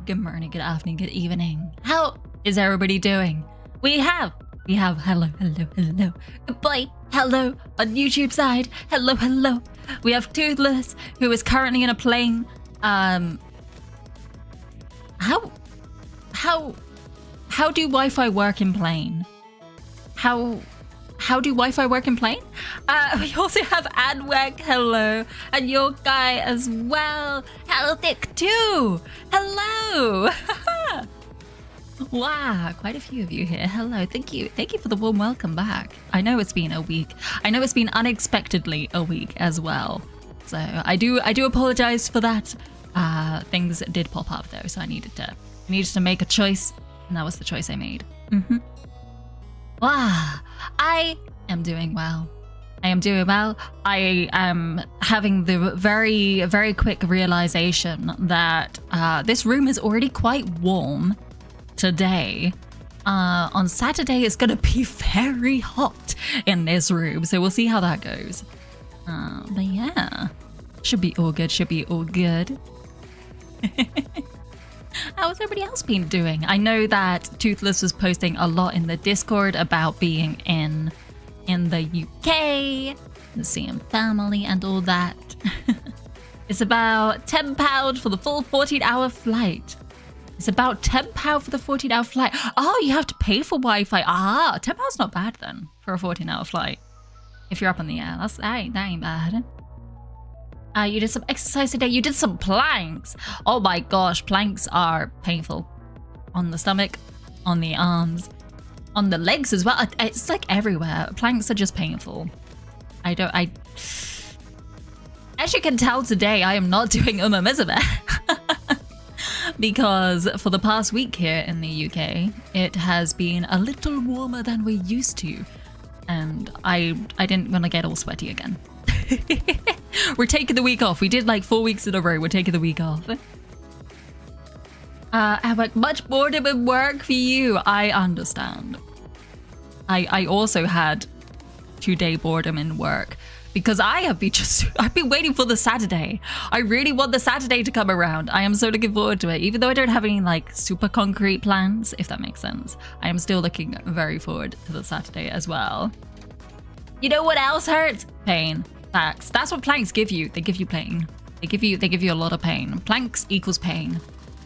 good morning, good afternoon, good evening. How is everybody doing? We have hello. Goodbye, hello on YouTube side. Hello. We have Toothless, who is currently in a plane. How do Wi-Fi work in plane? How do Wi-Fi work in plane? We also have Adweg, hello, and your guy as well. Hello, Thick too. Hello. Wow, quite a few of you here. Hello, thank you for the warm welcome back. I know it's been a week. I know it's been unexpectedly a week as well. So I do apologize for that. Things did pop up though, so I needed to make a choice, and that was the choice I made. Wow, I am doing well. I am having the very, very quick realization that this room is already quite warm today. On Saturday, it's going to be very hot in this room, so we'll see how that goes. But yeah, should be all good. How's everybody else been doing? I know that Toothless was posting a lot in the Discord about being in the UK, seeing family and all that. It's about £10 for the full 14-hour flight. It's about £10 for the 14-hour flight. Oh, you have to pay for Wi-Fi. £10 not bad then for a 14-hour flight. If you're up in the air, that ain't bad. You did some exercise today. You did some planks. Oh my gosh, planks are painful. On the stomach, on the arms, on the legs as well. It's like everywhere. Planks are just painful. As you can tell today, I am not doing Misc. Because for the past week here in the UK, it has been a little warmer than we're used to. And I didn't want to get all sweaty again. We're taking the week off. We did like 4 weeks in a row. We're taking the week off. I have like much boredom in work for you. I understand. I also had 2-day boredom in work because I've been waiting for the Saturday. I really want the Saturday to come around. I am so looking forward to it. Even though I don't have any like super concrete plans, if that makes sense. I am still looking very forward to the Saturday as well. You know what else hurts? Pain. Facts. That's what planks give you. They give you pain. They give you a lot of pain. Planks equals pain.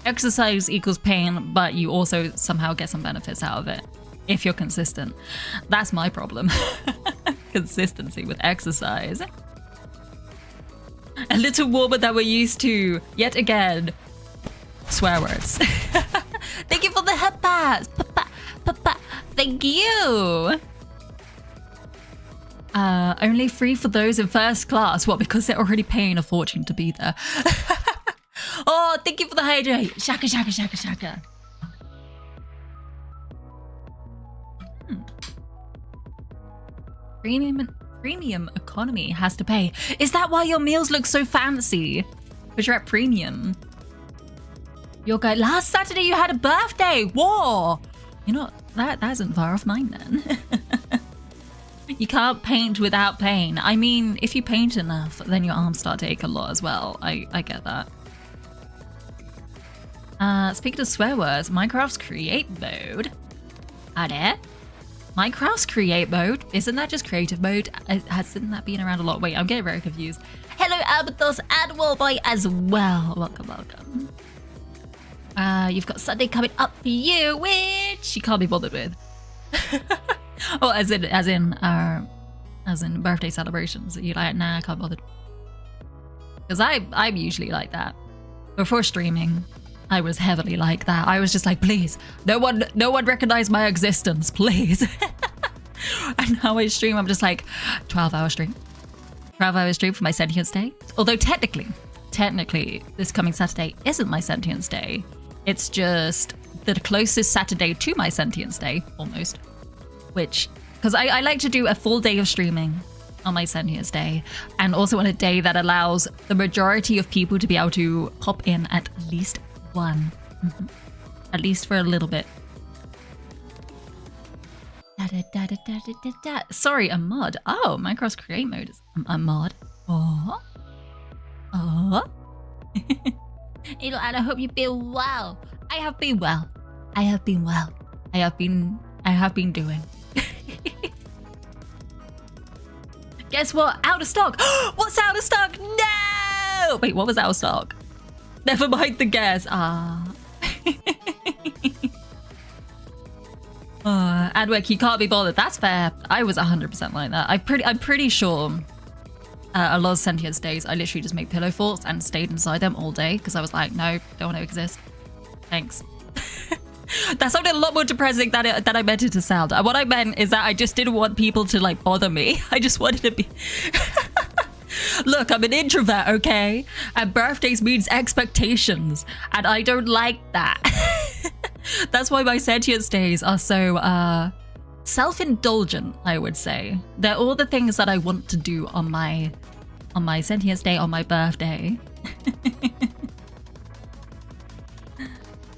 Exercise equals pain, but you also somehow get some benefits out of it if you're consistent. That's my problem. Consistency with exercise. A little warmer than we're used to. Yet again. Swear words. Thank you for the head pass. Papa. Thank you. Only free for those in first class. What, because they're already paying a fortune to be there? Oh, thank you for the hydrate. Shaka. Premium economy has to pay. Is that why your meals look so fancy? Because you're at premium. Your guy, last Saturday you had a birthday. Whoa. You know, that isn't far off mine then. You can't paint without pain. I mean, if you paint enough, then your arms start to ache a lot as well. I get that. Speaking of swear words, Minecraft's create mode. Are there? Minecraft's create mode? Isn't that just creative mode? Hasn't that been around a lot? Wait, I'm getting very confused. Hello, Albatos and Wallboy as well. Welcome. You've got Sunday coming up for you, which you can't be bothered with. Oh, as in birthday celebrations. You're like, nah, I can't bother. Because I'm usually like that. Before streaming, I was heavily like that. I was just like, please, no one recognize my existence, please. And now I stream, I'm just like, 12-hour stream. 12-hour stream for my Sentience Day. Although technically, this coming Saturday isn't my Sentience Day. It's just the closest Saturday to my Sentience Day, almost. Which, because I like to do a full day of streaming on my Sentience Day, and also on a day that allows the majority of people to be able to pop in at least one. At least for a little bit. Sorry, a mod. Oh, Minecraft's create mode is a mod. Oh. Hello, and I hope you feel well. I have been well. I have been well. I have been doing. Guess what? Out of stock. What's out of stock? No! Wait, what was out of stock? Never mind the guess. Adwick, you can't be bothered. That's fair. I was 100% like that. I'm pretty sure a lot of sentient days, I literally just made pillow forts and stayed inside them all day because I was like, no, don't want to exist. Thanks. That sounded a lot more depressing than I meant it to sound. What I meant is that I just didn't want people to like bother me. I just wanted to be... Look, I'm an introvert, okay? And birthdays means expectations. And I don't like that. That's why my sentient days are so self-indulgent, I would say. They're all the things that I want to do on my sentient day, on my birthday.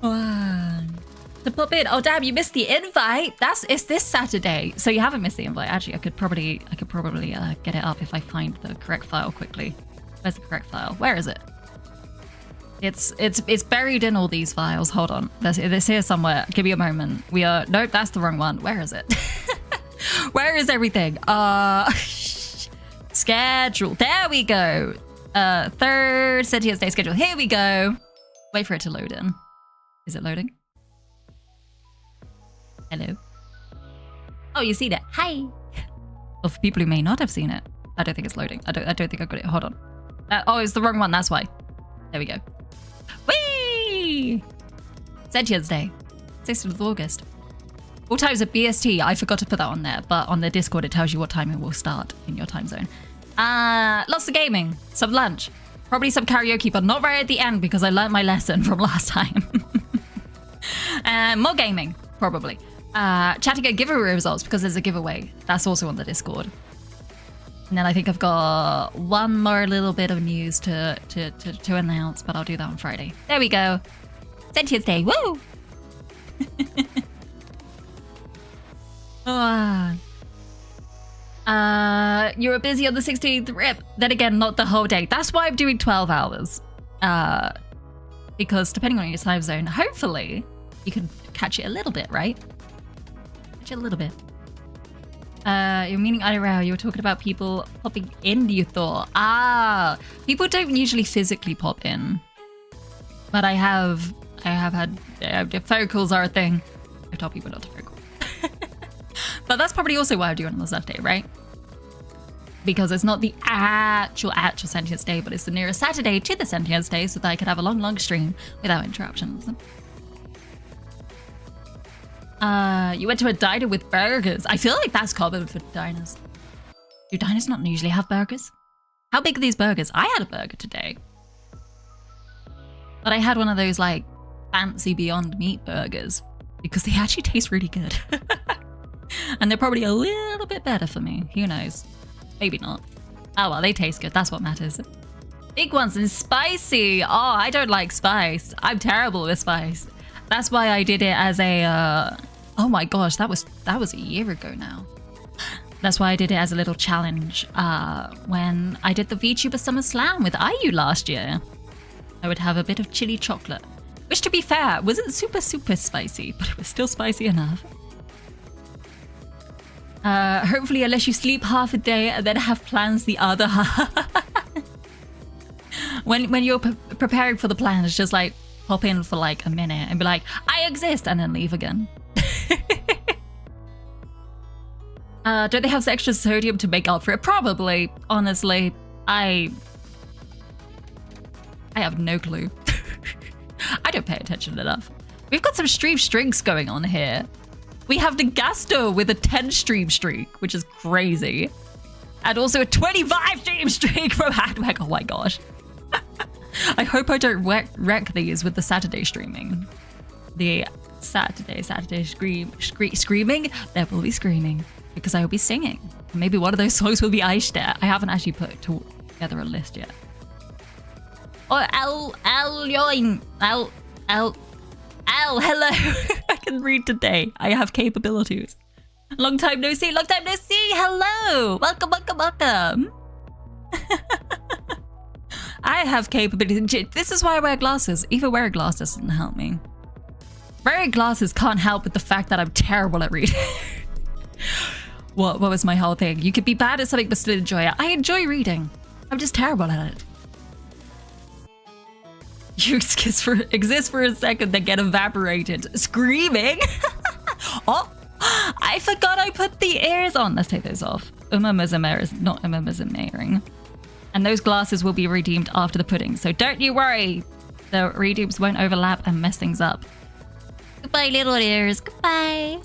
Wow. To pop in. Oh damn, you missed the invite. It's this Saturday. So you haven't missed the invite. Actually, I could probably get it up if I find the correct file quickly. Where's the correct file? Where is it? It's buried in all these files. Hold on. It's here somewhere. Give me a moment. Nope, that's the wrong one. Where is it? Where is everything? Schedule. There we go. Third Sentience Day schedule. Here we go. Wait for it to load in. Is it loading? Hello. Oh, you see that? Hi. Well, for people who may not have seen it, I don't think it's loading. I don't think I got it. Hold on. Oh, it's the wrong one. That's why. There we go. Whee! Sentience Day, 16th of August. All times at BST. I forgot to put that on there, but on the Discord it tells you what time it will start in your time zone. Lots of gaming, some lunch, probably some karaoke, but not right at the end because I learned my lesson from last time. More gaming, probably. Chatting at giveaway results because there's a giveaway. That's also on the Discord. And then I think I've got one more little bit of news to announce, but I'll do that on Friday. There we go. Sentience Day. Woo! You were busy on the 16th. Rip. Then again, not the whole day. That's why I'm doing 12 hours. Because depending on your time zone, hopefully you can catch it a little bit, right? Catch it a little bit. You're meaning IRL, you were talking about people popping in, you thought. People don't usually physically pop in. But I have had, phone calls are a thing. I've told people not to phone call. But that's probably also why I do it on the Saturday, right? Because it's not the actual Sentience Day, but it's the nearest Saturday to the Sentience Day so that I could have a long stream without interruptions. You went to a diner with burgers. I feel like that's common for diners. Do diners not usually have burgers? How big are these burgers? I had a burger today. But I had one of those like fancy Beyond Meat burgers because they actually taste really good. And they're probably a little bit better for me. Who knows? Maybe not. Oh well, they taste good. That's what matters. Big ones and spicy. Oh, I don't like spice. I'm terrible with spice. That's why I did it as a, oh my gosh, that was a year ago now. That's why I did it as a little challenge when I did the VTuber Summer Slam with IU last year. I would have a bit of chili chocolate, which to be fair, wasn't super spicy, but it was still spicy enough. Hopefully, unless you sleep half a day and then have plans the other half. when you're preparing for the plan, it's just like, pop in for like a minute and be like, I exist, and then leave again. Don't they have extra sodium to make up for it? Probably. Honestly, I have no clue. I don't pay attention enough. We've got some stream streaks going on here. We have Negasto with a 10 stream streak, which is crazy. And also a 25 stream streak from Hadwag. Oh my gosh. I hope I don't wreck these with the Saturday streaming. The Saturday screaming. There will be screaming because I will be singing. Maybe one of those songs will be Eichstätt. I haven't actually put together a list yet. Oh, hello. I can read today. I have capabilities. Long time no see. Long time no see. Hello. Welcome. I have capabilities. This is why I wear glasses. Even wearing glasses doesn't help me. Wearing glasses can't help with the fact that I'm terrible at reading. What was my whole thing? You could be bad at something but still enjoy it. I enjoy reading. I'm just terrible at it. You exist for a second, then get evaporated. Screaming? Oh, I forgot I put the ears on. Let's take those off. Umamazamere is not umamazamering. And those glasses will be redeemed after the pudding. So don't you worry. The redeems won't overlap and mess things up. Goodbye, little ears. Goodbye.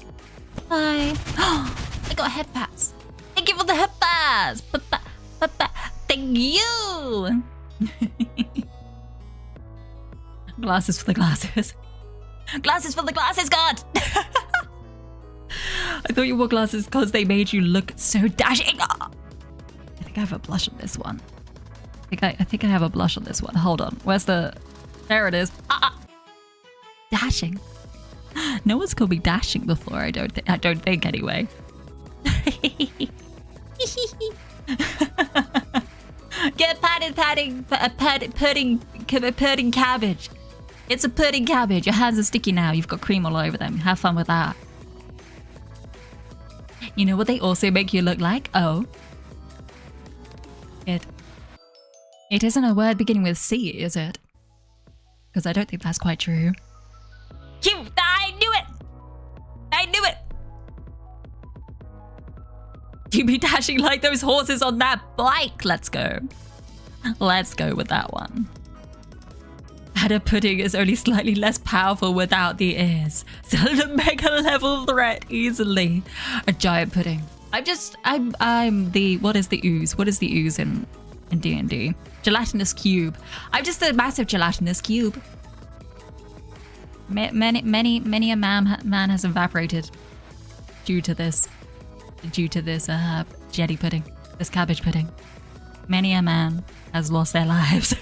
Bye. I got head pats. Thank you for the head pats. Thank you. Glasses for the glasses. Glasses for the glasses, God. I thought you wore glasses because they made you look so dashing. I think I have a blush on this one. I think I have a blush on this one. Hold on. Where's the... There it is. Dashing. No one's called me dashing before. I don't think anyway. Get pudding cabbage. It's a pudding cabbage. Your hands are sticky now. You've got cream all over them. Have fun with that. You know what they also make you look like? Oh. It isn't a word beginning with C, is it? Because I don't think that's quite true. Cute! I knew it! I knew it! You be dashing like those horses on that bike. Let's go. Let's go with that one. Ada pudding is only slightly less powerful without the ears. So to make a level threat easily. A giant pudding. I'm the, what is the ooze? What is the ooze in D&D? Gelatinous cube. I'm just a massive gelatinous cube. Many a man has evaporated due to this jelly pudding, this cabbage pudding. Many a man has lost their lives.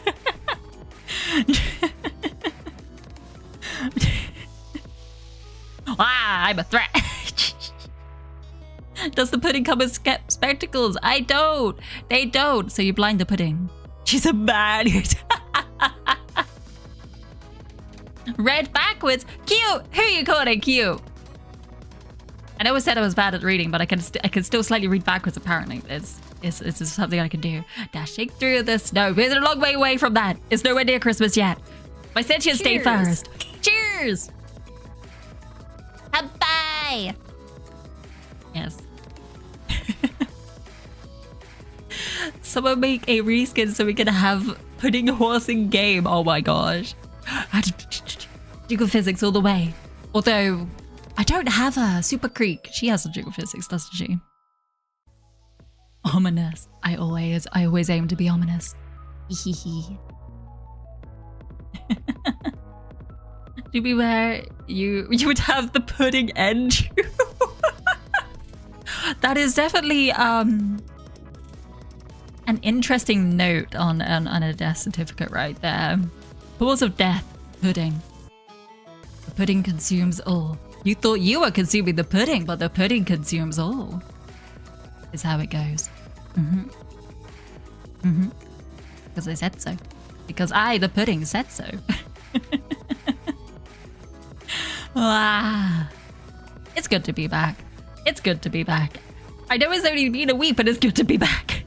I'm a threat. Does the pudding come with spectacles? I don't. They don't. So you blind the pudding. She's a man. Read backwards. Cute. Who are you calling cute? I know I said I was bad at reading, but I can still slightly read backwards. Apparently, it's something I can do. Dashing through the snow. We're a long way away from that. It's nowhere near Christmas yet. My sentience stay first. Cheers. Bye. Yes. Someone make a reskin so we can have pudding horse in game. Oh my gosh. Jiggle physics all the way. Although I don't have a Super Creek. She has a jiggle physics, doesn't she? Ominous. I always aim to be ominous. To be where you would have the pudding end you. That is definitely an interesting note on a death certificate right there. Cause of death, pudding. The pudding consumes all. You thought you were consuming the pudding, but the pudding consumes all. Is how it goes. Because I said so. Because I, the pudding, said so. It's good to be back. It's good to be back. I know it's only been a week, but it's good to be back.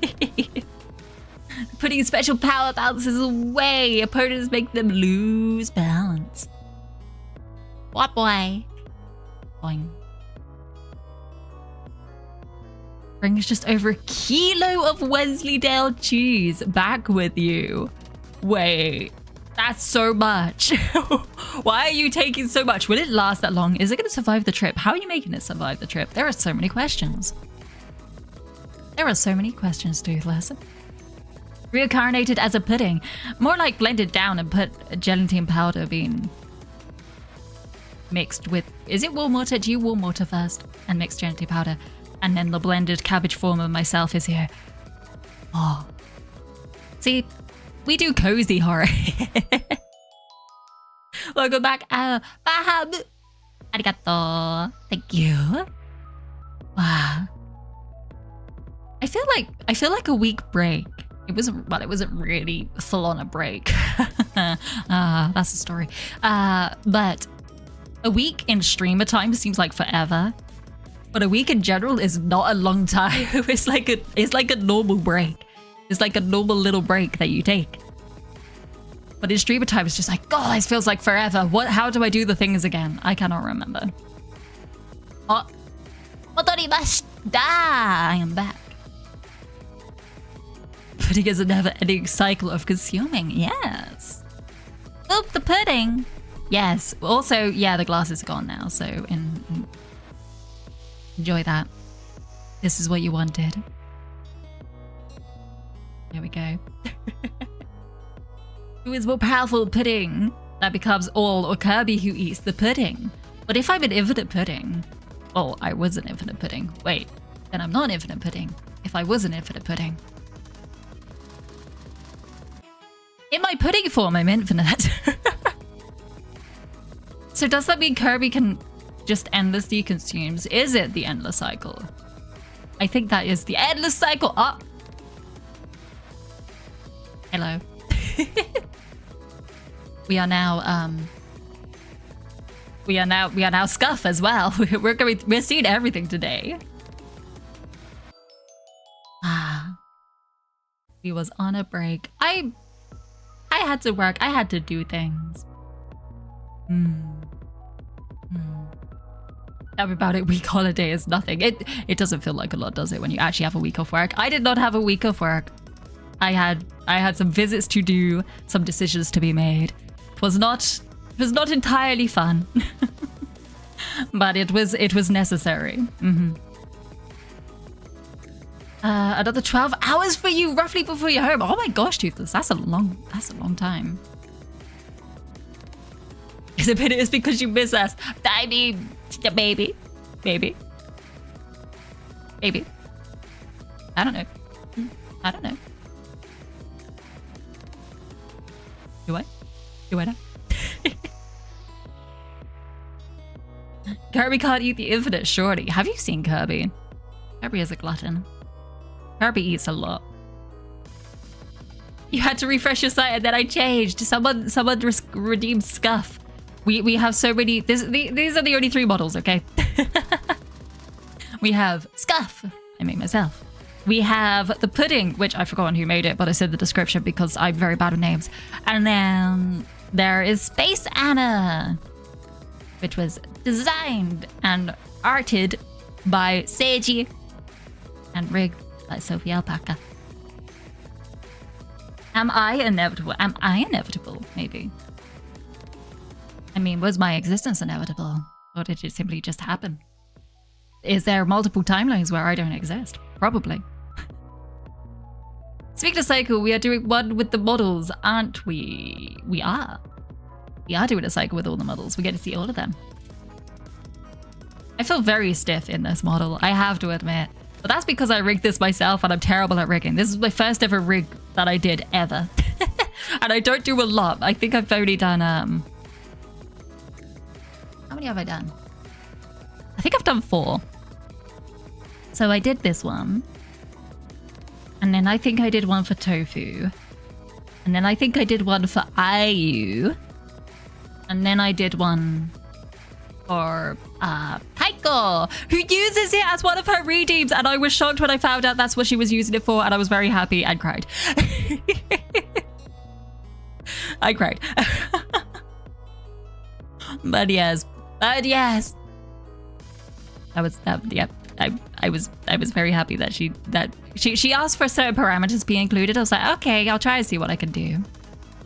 Putting special power balances away. Opponents make them lose balance. What boy? Boing. Brings just over a kilo of Wensleydale cheese back with you. Wait, that's so much. Why are you taking so much? Will it last that long? Is it going to survive the trip? How are you making it survive the trip? There are so many questions. There are so many questions, Toothless. Reincarnated as a pudding. More like blended down and put gelatine powder being mixed with... Is it warm water? Do you warm water first and mix gelatine powder? And then the blended cabbage form of myself is here. Oh. See, we do cozy horror. Welcome back. Arigato. Thank you. Wow. I feel like a week break. It wasn't really full on a break. That's the story. But A week in streamer time seems like forever, but a week in general is not a long time. It's like a normal break. It's like a normal little break that you take. But in streamer time, it's just like, God, this feels like forever. How do I do the things again? I cannot remember. Oh, I am back. Pudding is a never-ending cycle of consuming. Yes. Oop, the pudding. Yes. Also, yeah, the glasses are gone now, so enjoy that. This is what you wanted. There we go. Who is more powerful, pudding that becomes all, or Kirby who eats the pudding? But if I'm an infinite pudding, oh, I was an infinite pudding. Wait, then I'm not an infinite pudding. If I was an infinite pudding. In my pudding form, I'm infinite. So does that mean Kirby can just endlessly consumes? Is it the endless cycle? I think that is the endless cycle. Oh. Hello. We are now Scuff as well. We're seeing everything today. Ah. We was on a break. I had to work. I had to do things. Tell me about it. Week holiday is nothing. It doesn't feel like a lot, does it, when you actually have a week off work? I did not have a week off work. I had some visits to do, some decisions to be made. It was not entirely fun, but it was necessary. Another 12 hours for you, roughly, before you're home. Oh my gosh, Toothless, that's a long time. It's because you miss us. I mean, baby. I don't know. Do I know? Kirby can't eat the infinite, surely. Have you seen Kirby? Kirby is a glutton. Kirby eats a lot. You had to refresh your site and then I changed. Someone redeemed Scuff. We have so many. These are the only 3 models, okay? We have Scuff. I made myself. We have the pudding, which I've forgotten who made it, but I said the description because I'm very bad with names. And then there is Space Anna, which was designed and arted by Seiji and rigged by Sophie Alpaca. Am I inevitable? Am I inevitable? Maybe. I mean, was my existence inevitable? Or did it simply just happen? Is there multiple timelines where I don't exist? Probably. Speaking of cycle, we are doing one with the models, aren't we? We are. We are doing a cycle with all the models. We get to see all of them. I feel very stiff in this model, I have to admit. But that's because I rigged this myself and I'm terrible at rigging. This is my first ever rig that I did ever. And I don't do a lot. I think I've only done, how many have I done? I think I've done 4. So I did this one. And then I think I did one for Tofu. And then I think I did one for Ayu. And then I did one for Taiko, who uses it as one of her redeems. And I was shocked when I found out that's what she was using it for. And I was very happy and cried. I cried. But yes. I was very happy that she asked for certain parameters to be included. I was like, okay, I'll try and see what I can do.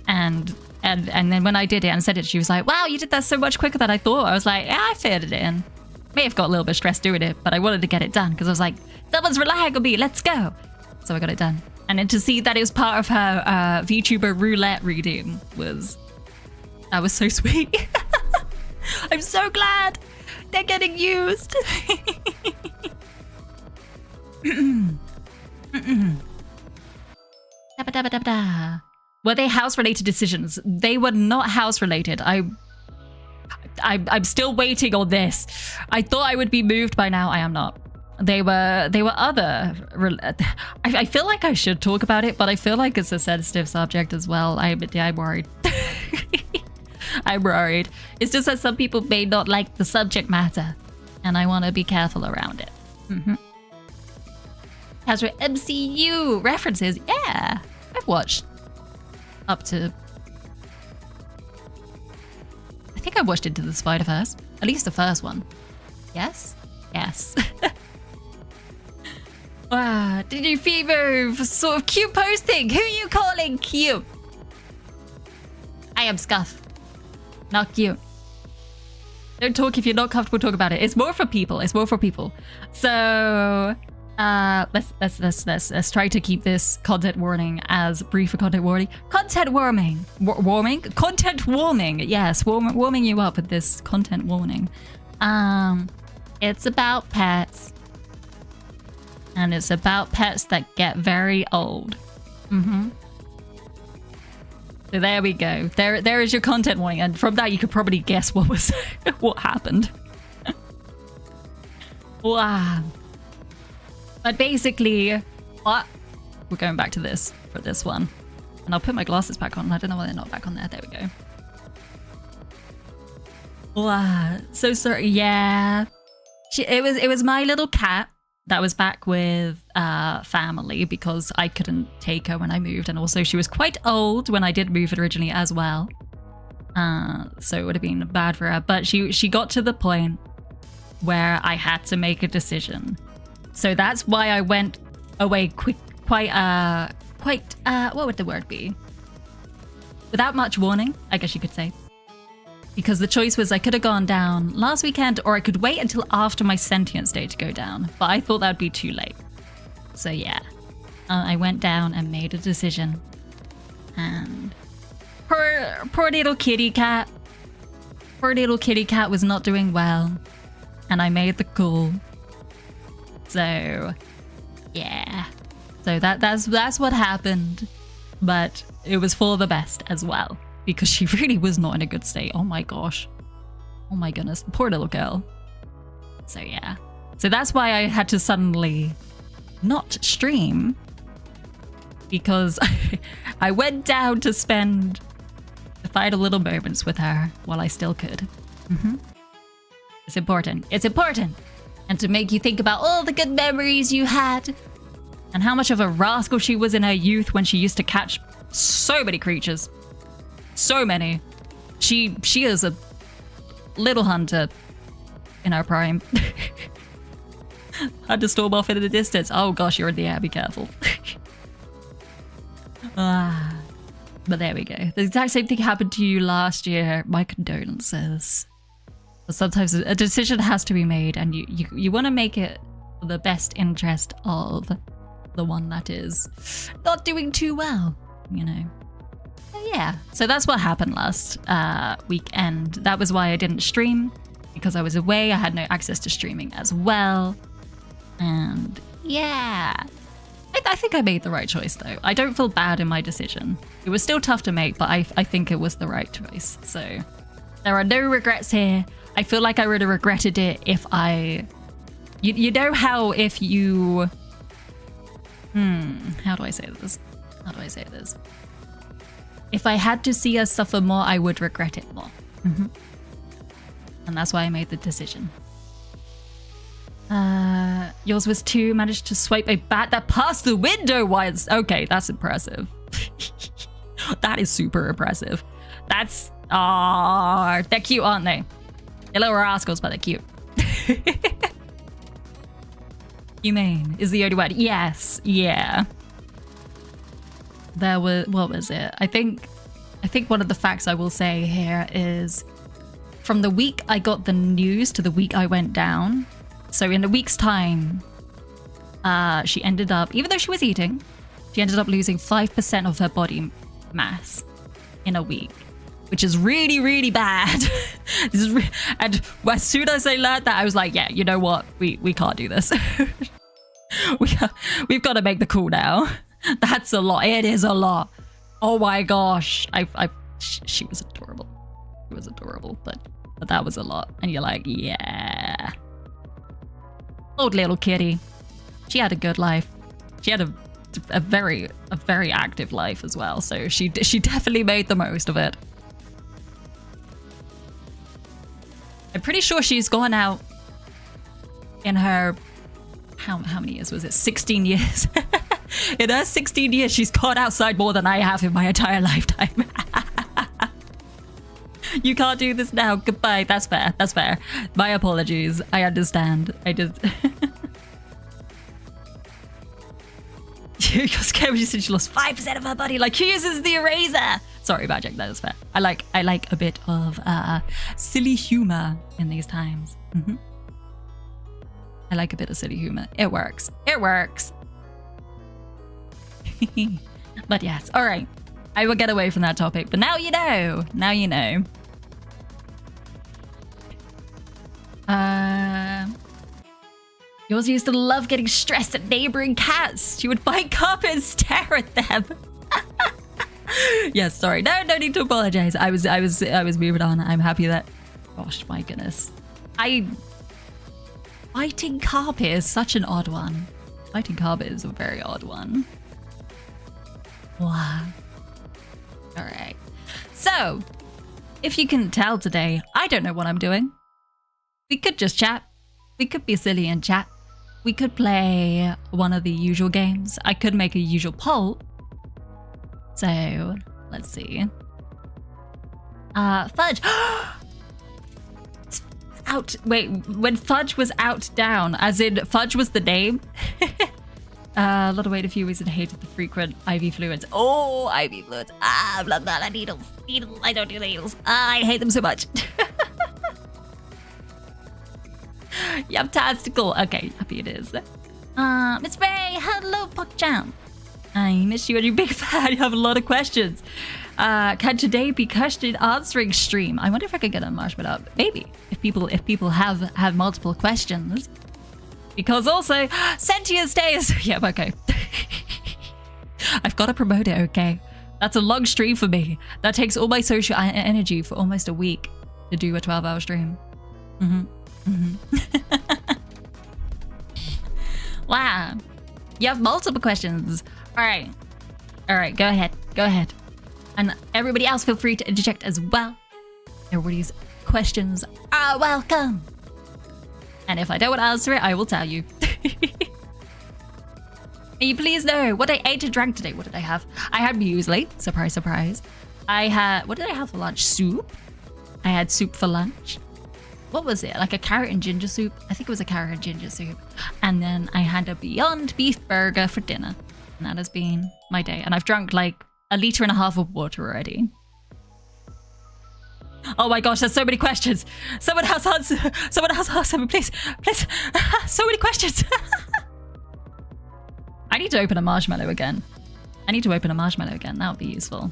And then when I did it and said it, she was like, wow, you did that so much quicker than I thought. I was like, yeah, I fitted it in. May have got a little bit stressed doing it, but I wanted to get it done because I was like, someone's relying on me, let's go. So I got it done. And then to see that it was part of her VTuber roulette reading was so sweet. I'm so glad they're getting used. Were they house-related decisions? They were not house-related. I'm still waiting on this. I thought I would be moved by now. I am not. They were other. I feel like I should talk about it, but I feel like it's a sensitive subject as well. I'm worried. I'm worried. It's just that some people may not like the subject matter, and I want to be careful around it. As for MCU references, yeah, I've watched up to... I think I watched Into the Spider-Verse, at least the first one. Yes? Yes. Wow, did you fever for sort of cute posting? Who are you calling cute? I am Scuff, not cute. Don't talk if you're not comfortable talking about it. It's more for people. It's more for people. So let's try to keep this content warning as brief a content warning. Content warming. Warming? Content warming. Yes, warming you up with this content warning. It's about pets. And it's about pets that get very old. So there we go. There is your content warning, and from that you could probably guess what was what happened. Wow. But basically, what we're going back to this for this one. And I'll put my glasses back on. I don't know why they're not back on there. There we go. Wow. So sorry. Yeah. It was my little cat that was back with family because I couldn't take her when I moved, and also she was quite old when I did move it originally as well. So it would have been bad for her. But she got to the point where I had to make a decision. So that's why I went away quite what would the word be? Without much warning, I guess you could say. Because the choice was I could have gone down last weekend, or I could wait until after my sentience day to go down. But I thought that would be too late. So yeah, I went down and made a decision. And poor little kitty cat. Poor little kitty cat was not doing well. And I made the call. So yeah. So that's what happened. But it was for the best as well. Because she really was not in a good state. Oh my gosh. Oh my goodness. Poor little girl. So yeah. So that's why I had to suddenly not stream. Because I went down to spend the final little moments with her while I still could. It's important. It's important. And to make you think about all the good memories you had. And how much of a rascal she was in her youth when she used to catch so many creatures. So many. She is a little hunter in her prime. Had to storm off into the distance. Oh gosh, you're in the air. Be careful. But there we go. The exact same thing happened to you last year. My condolences. But sometimes a decision has to be made, and you want to make it for the best interest of the one that is not doing too well, you know. Yeah, so that's what happened last weekend. That was why I didn't stream, because I was away. I had no access to streaming as well. And yeah, I think I made the right choice though. I don't feel bad in my decision. It was still tough to make, but I think it was the right choice. So there are no regrets here. I feel like I would have regretted it if you know how if you... How do I say this? If I had to see us suffer more, I would regret it more. And that's why I made the decision. Yours was 2, managed to swipe a bat that passed the window once. Okay, that's impressive. That is super impressive. That's... they're cute, aren't they? They're little rascals, but they're cute. Humane is the only word. Yes, yeah. There was, what was it? I think one of the facts I will say here is from the week I got the news to the week I went down. So in a week's time, she ended up, even though she was eating, she ended up losing 5% of her body mass in a week, which is really, really bad. And as soon as I learned that, I was like, yeah, you know what? We can't do this. We've got to make the call now. That's a lot. It is a lot. Oh my gosh. She was adorable. She was adorable, but that was a lot. And you're like, yeah. Old little kitty. She had a good life. She had a very active life as well. So she definitely made the most of it. pretty sure she's gone out in her... How many years was it? 16 years. In her 16 years, she's gone outside more than I have in my entire lifetime. You can't do this now. Goodbye. That's fair. That's fair. My apologies. I understand. I just... You're scared when you said she lost 5% of her body. Like, who uses the eraser? Sorry, Magic. That is fair. I like a bit of silly humor in these times. I like a bit of silly humor. It works. It works. But yes. All right. I will get away from that topic. But now you know. Now you know. Yours used to love getting stressed at neighboring cats. She would bite carpet and stare at them. Yes, sorry. No need to apologize. I was moving on. I'm happy that... Gosh, my goodness. Biting carpet is such an odd one. Biting carpet is a very odd one. Wow. All right. So, if you can tell today, I don't know what I'm doing. We could just chat. We could be silly and chat. We could play one of the usual games. I could make a usual poll. So, let's see. Fudge. Out. Wait, when Fudge was out down, as in Fudge was the name. A lot of weight, a few weeks, and hated the frequent IV fluids. Oh, IV fluids. Blood, needles. Needles. I don't do needles. I hate them so much. Yuptastical. Okay, happy it is. Miss Ray, hello, PogChamp. I miss you and you're a big fan. You have a lot of questions. Can today be question answering stream? I wonder if I could get a marshmallow up. Maybe. If people have multiple questions. Because also, Sentient stays. Yep, okay. I've got to promote it, okay? That's a long stream for me. That takes all my social energy for almost a week to do a 12-hour stream. Wow. You have multiple questions. All right, go ahead. And everybody else, feel free to interject as well. Everybody's questions are welcome. And if I don't want to answer it, I will tell you. May you please know what I ate and drank today? What did I have? I had muesli. Surprise, surprise. I had... What did I have for lunch? Soup. I had soup for lunch. What was it? Like a carrot and ginger soup? I think it was a carrot and ginger soup. And then I had a Beyond Beef burger for dinner. And that has been my day. And I've drunk like 1.5 liters of water already. Oh my gosh, there's so many questions. Someone else answer me, please. Please. So many questions. I need to open a marshmallow again. That would be useful.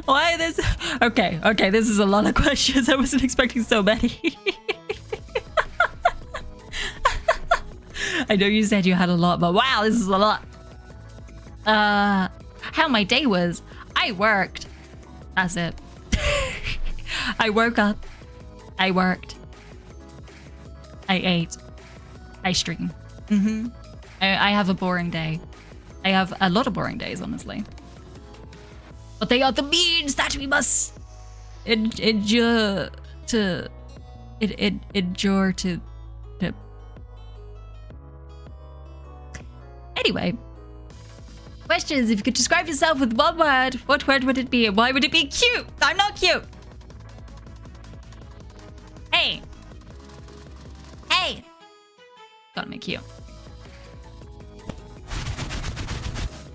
Why this? Okay, this is a lot of questions. I wasn't expecting so many. I know you said you had a lot, but wow, this is a lot. How my day was. I worked. That's it. I woke up. I worked. I ate. I stream. I have a boring day. I have a lot of boring days, honestly. But they are the means that we must endure to... endure to... Anyway. Questions. If you could describe yourself with one word, what word would it be? And why would it be cute? I'm not cute. Hey. Gotta make cute.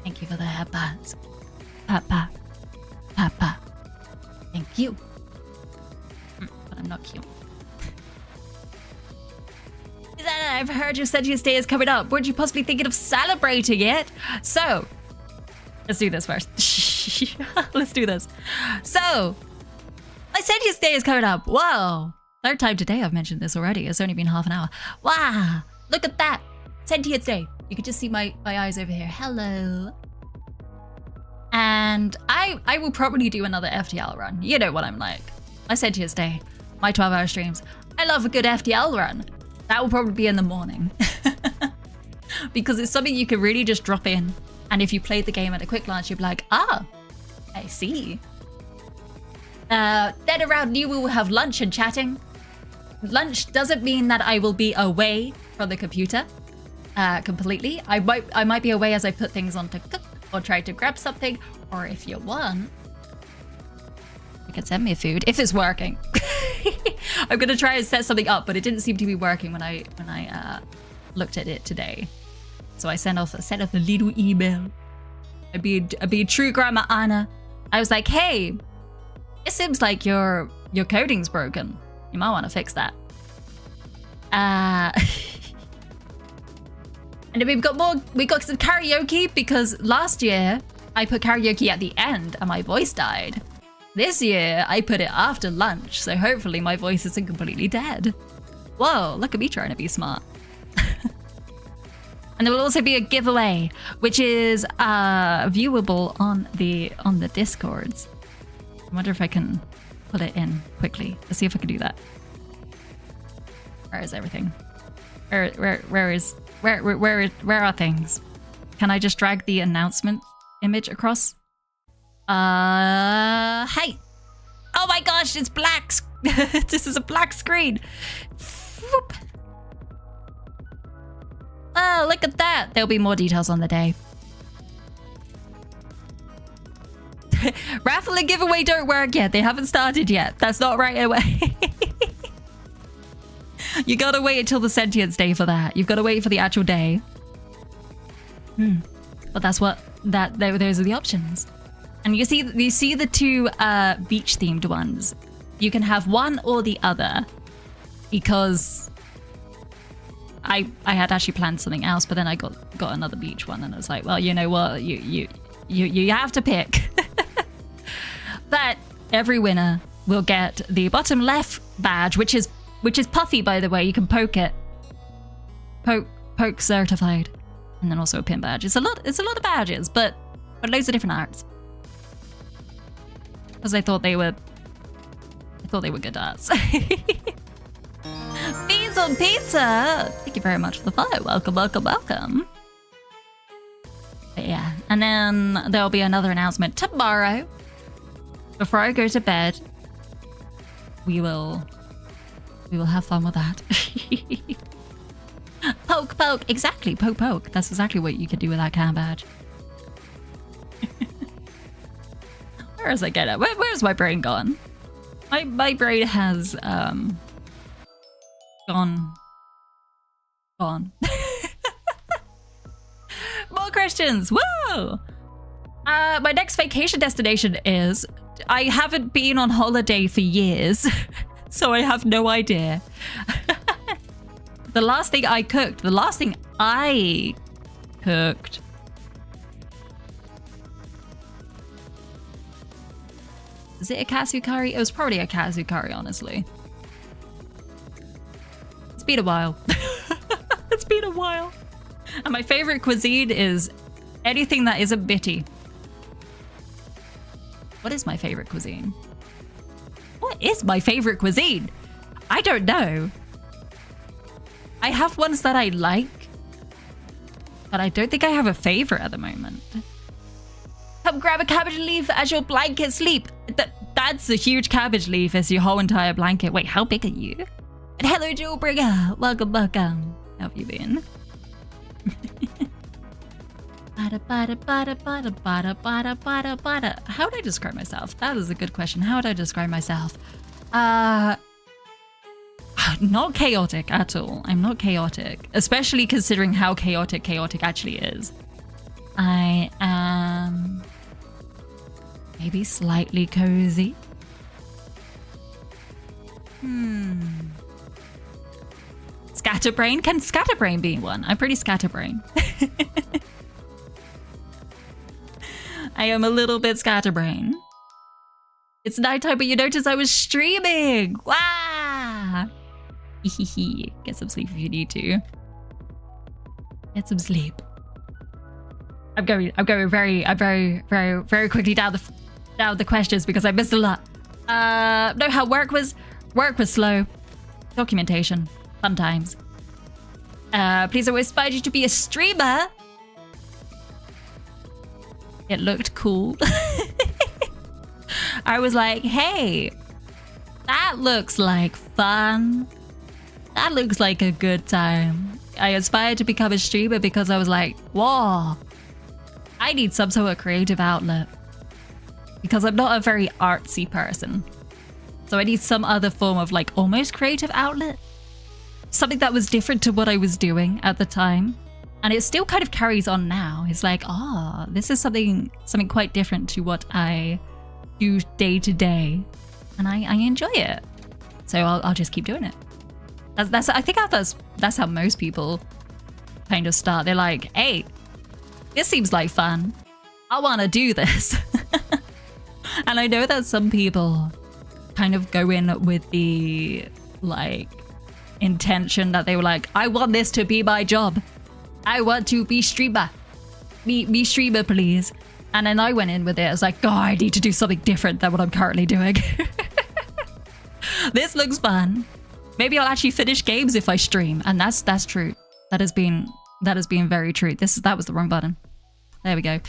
Thank you for the hat pats. Pat. Thank you. But I'm not cute. I've heard your Sentient Day is coming up. Weren't you possibly thinking of celebrating it? So, let's do this first. Let's do this. So, my Sentient Day is coming up. Whoa. Third time today I've mentioned this already. It's only been half an hour. Wow. Look at that. Sentient Day. You can just see my eyes over here. Hello. And I will probably do another FTL run. You know what I'm like. My Sentient Day. My 12-hour streams. I love a good FTL run. That will probably be in the morning. Because it's something you can really just drop in. And if you played the game at a quick glance, you'll be like, ah, I see. Then around noon we will have lunch and chatting. Lunch doesn't mean that I will be away from the computer completely. I might be away as I put things on to cook or try to grab something, or if you want, you can send me food if it's working. I'm gonna try and set something up, but it didn't seem to be working when I looked at it today. So I sent off a little email. I'd be true Grandma Anna. I was like, hey, it seems like your coding's broken. You might want to fix that. And then we got some karaoke because last year I put karaoke at the end and my voice died. This year I put it after lunch, so hopefully my voice isn't completely dead. Whoa, look at me trying to be smart. And there will also be a giveaway, which is viewable on the Discords. I wonder if I can put it in quickly. Let's see if I can do that. Where is everything? Where are things? Can I just drag the announcement image across? Hey! Oh my gosh, it's black! This is a black screen! Whoop. Oh, look at that! There'll be more details on the day. Raffle and giveaway don't work yet. They haven't started yet. That's not right away. You gotta wait until the sentience day for that. You've gotta wait for the actual day. But that's what those are the options. And you see the two beach themed ones. You can have one or the other, because I had actually planned something else, but then I got another beach one, and I was like, well, you know what, you have to pick. But every winner will get the bottom left badge, which is puffy, by the way. You can poke it. Poke certified. And then also a pin badge. It's a lot of badges, but loads of different arts. Because I thought they were good arts. Beans on pizza! Thank you very much for the follow. Welcome, welcome, welcome. But yeah, and then there'll be another announcement tomorrow. Before I go to bed, we will have fun with that. Poke, poke. Exactly, poke, poke. That's exactly what you could do with that cam badge. Where is I get it? Where's my brain gone? My brain has gone. More questions. Whoa! My next vacation destination is... I haven't been on holiday for years, so I have no idea. The last thing I cooked... Is it a katsu curry? It was probably a katsu curry, honestly. It's been a while. It's been a while. And my favorite cuisine is anything that isn't bitty. What is my favorite cuisine? What is my favorite cuisine? I don't know. I have ones that I like, but I don't think I have a favorite at the moment. Come grab a cabbage leaf as your blanket sleep. That's a huge cabbage leaf as your whole entire blanket. Wait, how big are you? And hello, Jewelbringer. Welcome, welcome. How have you been? How would I describe myself? That is a good question. How would I describe myself? Not chaotic at all. I'm not chaotic, especially considering how chaotic actually is. I am maybe slightly cozy. Scatterbrain? Can scatterbrain be one? I'm pretty scatterbrain. I am a little bit scatterbrain. It's nighttime, but you notice I was streaming. Wow! Get some sleep if you need to. Get some sleep. I'm going very quickly down the questions because I missed a lot. No, how work was slow. Documentation, sometimes. Please, I aspired you to be a streamer. It looked cool. I was like, hey, that looks like fun. That looks like a good time. I aspired to become a streamer because I was like, whoa, I need some sort of creative outlet. Because I'm not a very artsy person. So I need some other form of like almost creative outlet. Something that was different to what I was doing at the time. And it still kind of carries on now. It's like, this is something quite different to what I do day to day. And I enjoy it. So I'll just keep doing it. I think that's how most people kind of start. They're like, hey, this seems like fun. I want to do this. And I know that some people kind of go in with the like intention that they were like, I want this to be my job. I want to be streamer. Be streamer, please. And then I went in with it. I was like, God, I need to do something different than what I'm currently doing. This looks fun. Maybe I'll actually finish games if I stream. And that's true. That has been very true. That was the wrong button. There we go.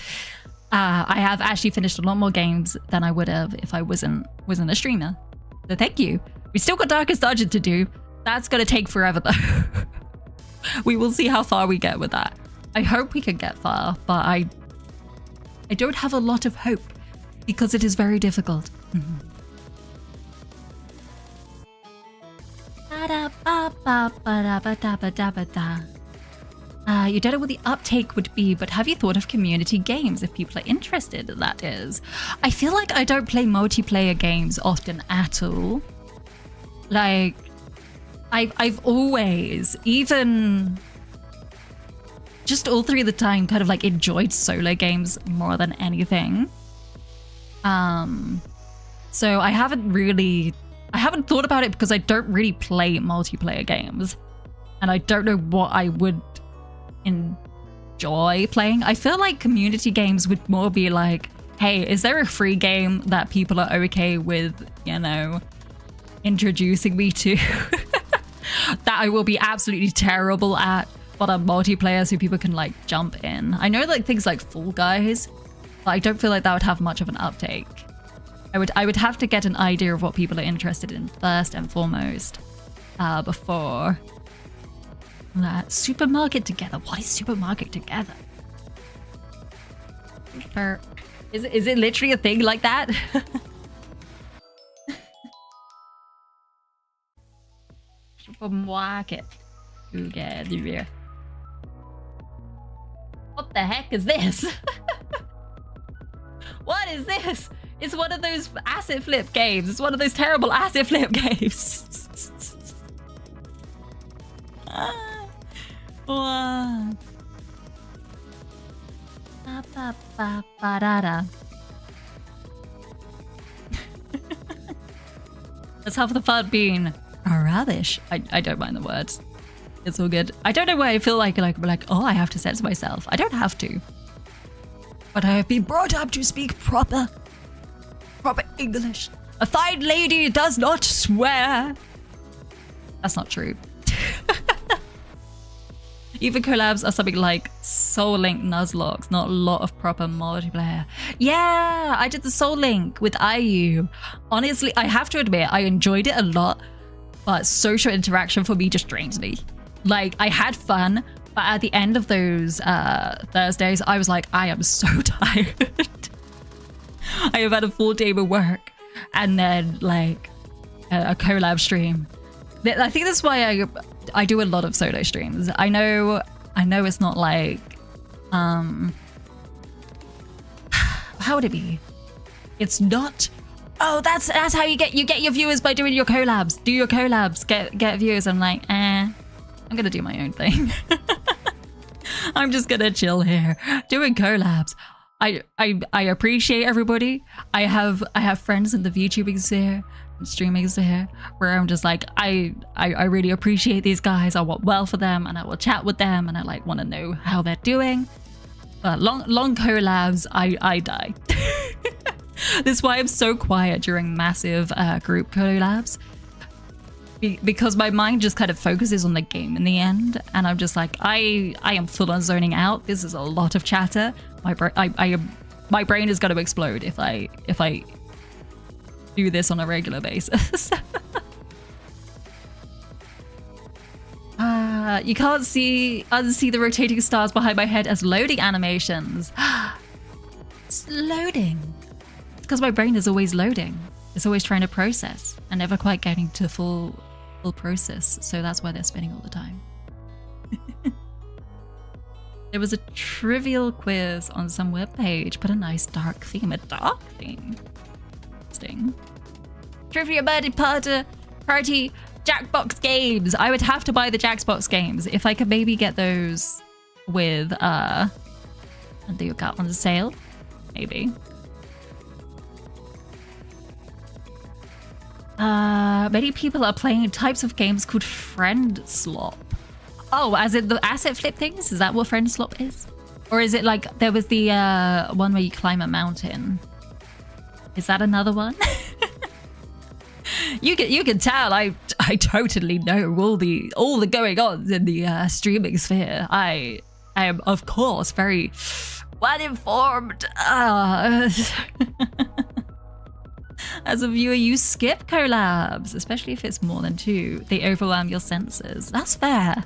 I have actually finished a lot more games than I would have if I wasn't a streamer. So thank you. We still got Darkest Dungeon to do. That's gonna take forever though. We will see how far we get with that. I hope we can get far, but I don't have a lot of hope because it is very difficult. You don't know what the uptake would be, but have you thought of community games if people are interested, that is? I feel like I don't play multiplayer games often at all. Like, I've always, even just all through the time, kind of like enjoyed solo games more than anything. So I haven't thought about it because I don't really play multiplayer games. And I don't know what I would enjoy playing. I feel like community games would more be like, hey, is there a free game that people are okay with, you know, introducing me to that I will be absolutely terrible at, but are multiplayer so people can like jump in. I know like things like Fall Guys, but I don't feel like that would have much of an uptake. I would have to get an idea of what people are interested in first and foremost before that. Supermarket Together. What is Supermarket Together? Is it literally a thing like that? Supermarket Together. What the heck is this? What is this? It's one of those asset flip games. It's one of those terrible asset flip games. What? That's half the fun being rubbish. I don't mind the words. It's all good. I don't know why I feel like oh, I have to censor myself. I don't have to. But I have been brought up to speak proper English. A fine lady does not swear. That's not true. Even collabs are something like Soul Link Nuzlocke, not a lot of proper multiplayer. Yeah, I did the Soul Link with IU. Honestly, I have to admit, I enjoyed it a lot, but social interaction for me just drains me. Like, I had fun, but at the end of those Thursdays, I was like, I am so tired. I have had a full day of work and then like a collab stream. I think that's why I do a lot of solo streams. I know it's not like how would it be? It's not, oh, that's how you get your viewers by doing your collabs. Do your collabs, get views. I'm like, I'm gonna do my own thing. I'm just gonna chill here doing collabs. I appreciate everybody. I have friends in the VTubing sphere and streaming sphere where I'm just like, I really appreciate these guys. I want well for them and I will chat with them and I like want to know how they're doing. But long collabs, I die. This is why I'm so quiet during massive group collabs. Because my mind just kind of focuses on the game in the end, and I'm just like, I am full on zoning out. This is a lot of chatter. My brain is going to explode if I do this on a regular basis. You can't unsee the rotating stars behind my head as loading animations. It's loading. It's because my brain is always loading. It's always trying to process and never quite getting to full process. So that's why they're spinning all the time. There was a trivial quiz on some webpage, but a nice dark theme. A dark theme? Interesting. Trivia Birdie Party Jackbox games. I would have to buy the Jackbox games if I could maybe get those with and they got on sale. Maybe. Many people are playing types of games called friend slop. Oh, as in the asset flip things? Is that what friend slop is? Or is it like there was the one where you climb a mountain? Is that another one? You can tell I totally know all the going ons in the streaming sphere. I am of course very well informed. As a viewer, you skip collabs, especially if it's more than 2. They overwhelm your senses. That's fair.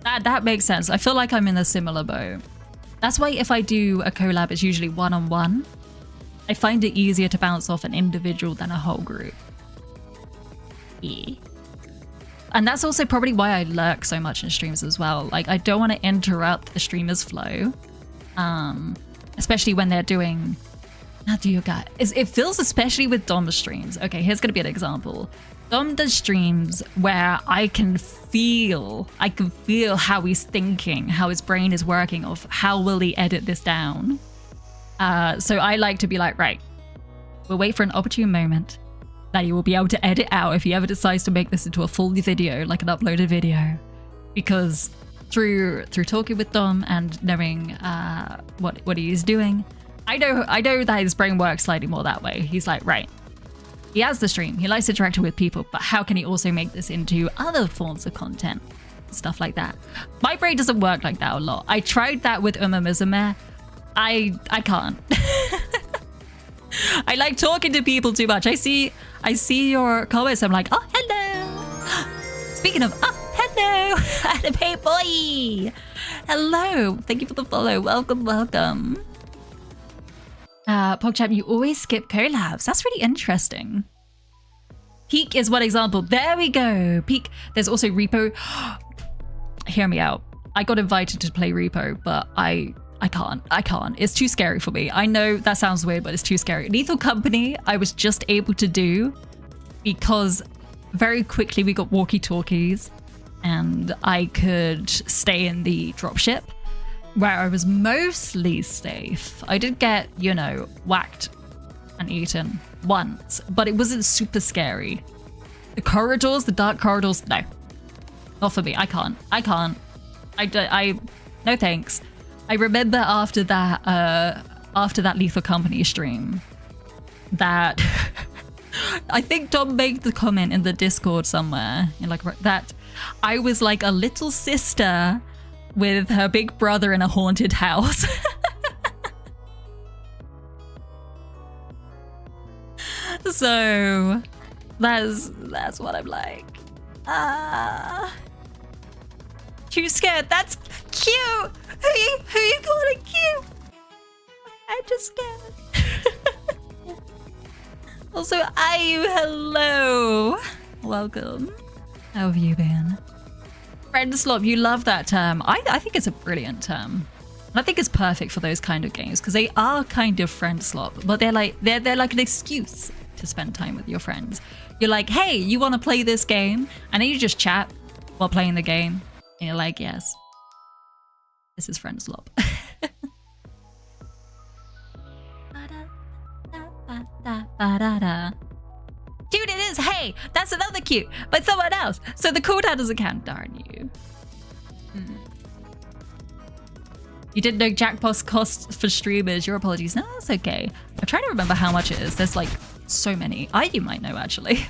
That makes sense. I feel like I'm in a similar boat. That's why if I do a collab, it's usually one-on-one. I find it easier to bounce off an individual than a whole group. Yeah. And that's also probably why I lurk so much in streams as well. Like, I don't want to interrupt the streamer's flow. Especially when they're doing... How do you guys? It feels, especially with Dom streams. Okay, here's going to be an example. Dom does streams where I can feel how he's thinking, how his brain is working, of how will he edit this down. So I like to be like, right, we'll wait for an opportune moment that you will be able to edit out if he ever decides to make this into a full video, like an uploaded video. Because through talking with Dom and knowing what he is doing, I know that his brain works slightly more that way. He's like, right, he has the stream, he likes interacting with people, but how can he also make this into other forms of content? Stuff like that. My brain doesn't work like that a lot. I tried that with Mizume. I can't. I like talking to people too much. I see your comments, I'm like, oh, hello. Speaking of, oh, hello, anime boy. Hello, thank you for the follow. Welcome. PogChamp, you always skip collabs. That's really interesting. Peak is one example. There we go. Peak. There's also Repo. Hear me out. I got invited to play Repo, but I can't. It's too scary for me. I know that sounds weird, but it's too scary. Lethal Company, I was just able to do because very quickly we got walkie-talkies and I could stay in the dropship, where I was mostly safe. I did get, whacked and eaten once, but it wasn't super scary. The corridors, the dark corridors, no. Not for me. I can't. No thanks. I remember after that Lethal Company stream that I think Dom made the comment in the Discord somewhere, that I was like a little sister with her big brother in a haunted house. So that's what I'm like. Too scared. That's cute. Who you calling cute? I'm just scared. Also, Ayu, hello. Welcome. How have you been? Friend slop, you love that term. I think it's a brilliant term. I think it's perfect for those kind of games because they are kind of friend slop, but they're like an excuse to spend time with your friends. You're like, hey, you want to play this game? And then you just chat while playing the game. And you're like, yes, this is friend slop. Dude, it is. Hey, that's another cute, but someone else. So the cooldown doesn't count. Darn you. You didn't know Jackbox costs for streamers. Your apologies. No, that's okay. I'm trying to remember how much it is. There's like so many. You might know actually.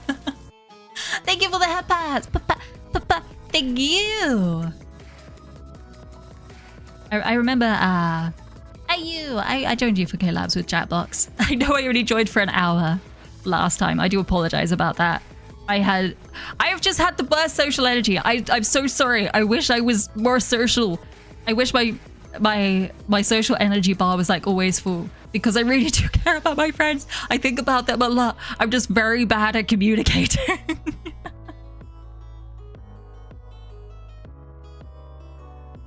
Thank you for the head pads. Thank you. I remember. I joined you for collabs with Jackbox. I know I only joined for an hour. last time. I do apologize about that. I have just had the worst social energy. I'm so sorry. I wish I was more social. I wish my social energy bar was like always full, because I really do care about my friends. I think about them a lot. I'm just very bad at communicating.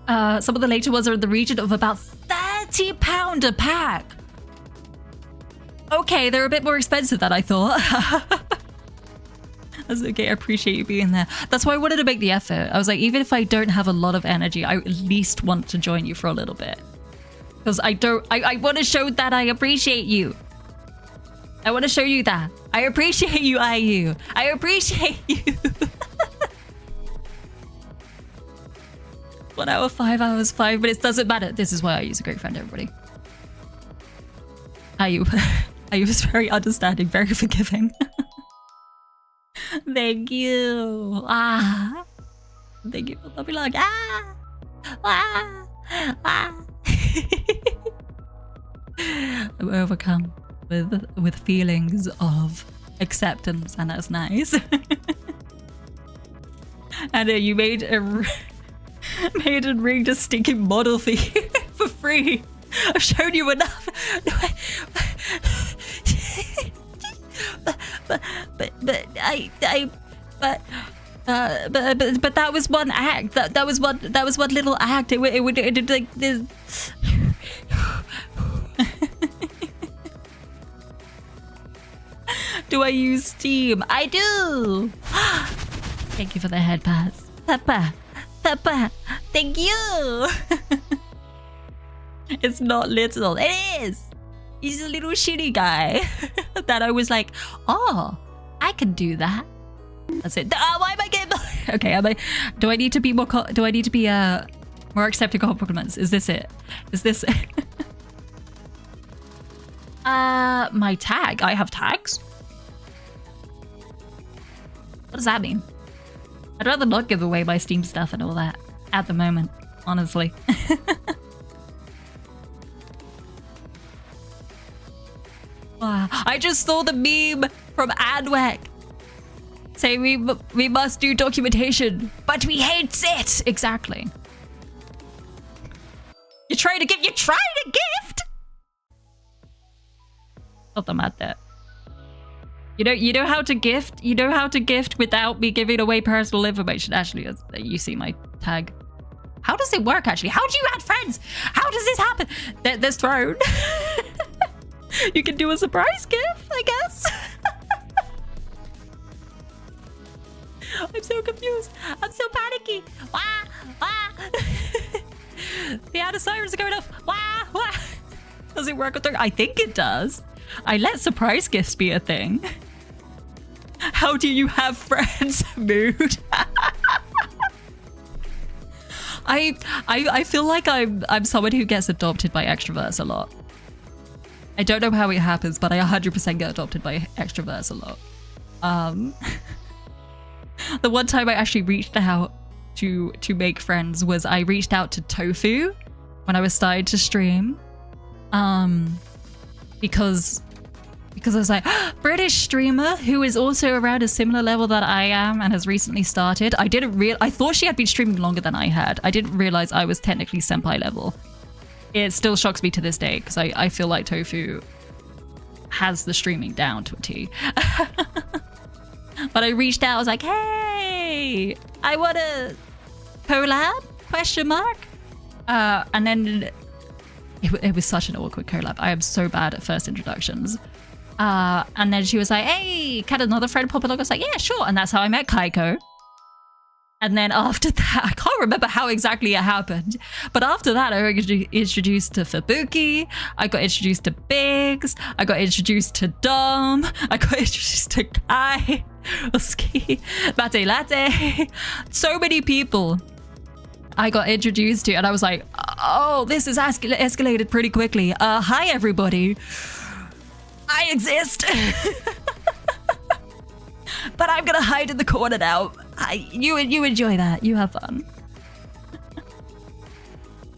Some of the later ones are in the region of about £30 a pack. Okay, they're a bit more expensive than I thought. That's okay, I appreciate you being there. That's why I wanted to make the effort. I was like, even if I don't have a lot of energy, I at least want to join you for a little bit. Because I want to show that I appreciate you. I want to show you that. I appreciate you, IU. I appreciate you. 1 hour, 5 hours, 5 minutes, doesn't matter. This is why I use a great friend, everybody. IU was very understanding, very forgiving. Thank you. Thank you for the vlog. I'm overcome with feelings of acceptance, and that's nice. And you made a rigged a stinking model for you for free. I've shown you enough. But that was one act. That was one little act. It would like this. Do I use Steam? I do. Thank you for the head pass, Papa. Thank you. It's not little. It is. He's a little shitty guy. That I was like, oh, I can do that. That's it. Why am I getting? Okay, do I need to be more? Do I need to be more accepting compliments? Is this it? Is this it? My tag. I have tags. What does that mean? I'd rather not give away my Steam stuff and all that at the moment, honestly. Wow. I just saw the meme from Adwek saying we must do documentation, but we hate it. Exactly. You're trying to gift. Not them at that. You know how to gift. You know how to gift without me giving away personal information. Actually, you see my tag. How does it work? Actually, how do you add friends? How does this happen? There's thrown. You can do a surprise gift, I guess. I'm so confused. I'm so panicky. The outer sirens are going off. Does it work with I think it does. I let surprise gifts be a thing. How do you have friends? Mood. I feel like I'm someone who gets adopted by extroverts a lot. I don't know how it happens, but I 100% get adopted by extroverts a lot. The one time I actually reached out to make friends was I reached out to Tofu when I was starting to stream. Because I was like, British streamer who is also around a similar level that I am and has recently started. I thought she had been streaming longer than I had. I didn't realize I was technically senpai level. It still shocks me to this day because I feel like Tofu has the streaming down to a T. But I reached out, I was like, hey, I want a collab? Question mark? And then it was such an awkward collab. I am so bad at first introductions. And then she was like, hey, can another friend pop along? I was like, yeah, sure. And that's how I met Kaiko. And then after that, I can't remember how exactly it happened, but after that, I got introduced to Fubuki, I got introduced to Biggs, I got introduced to Dom, I got introduced to Kai, Oski, Latte Latte, so many people I got introduced to, and I was like, oh, this is escalated pretty quickly. Hi, everybody. I exist. But I'm gonna hide in the corner now. You enjoy that. You have fun.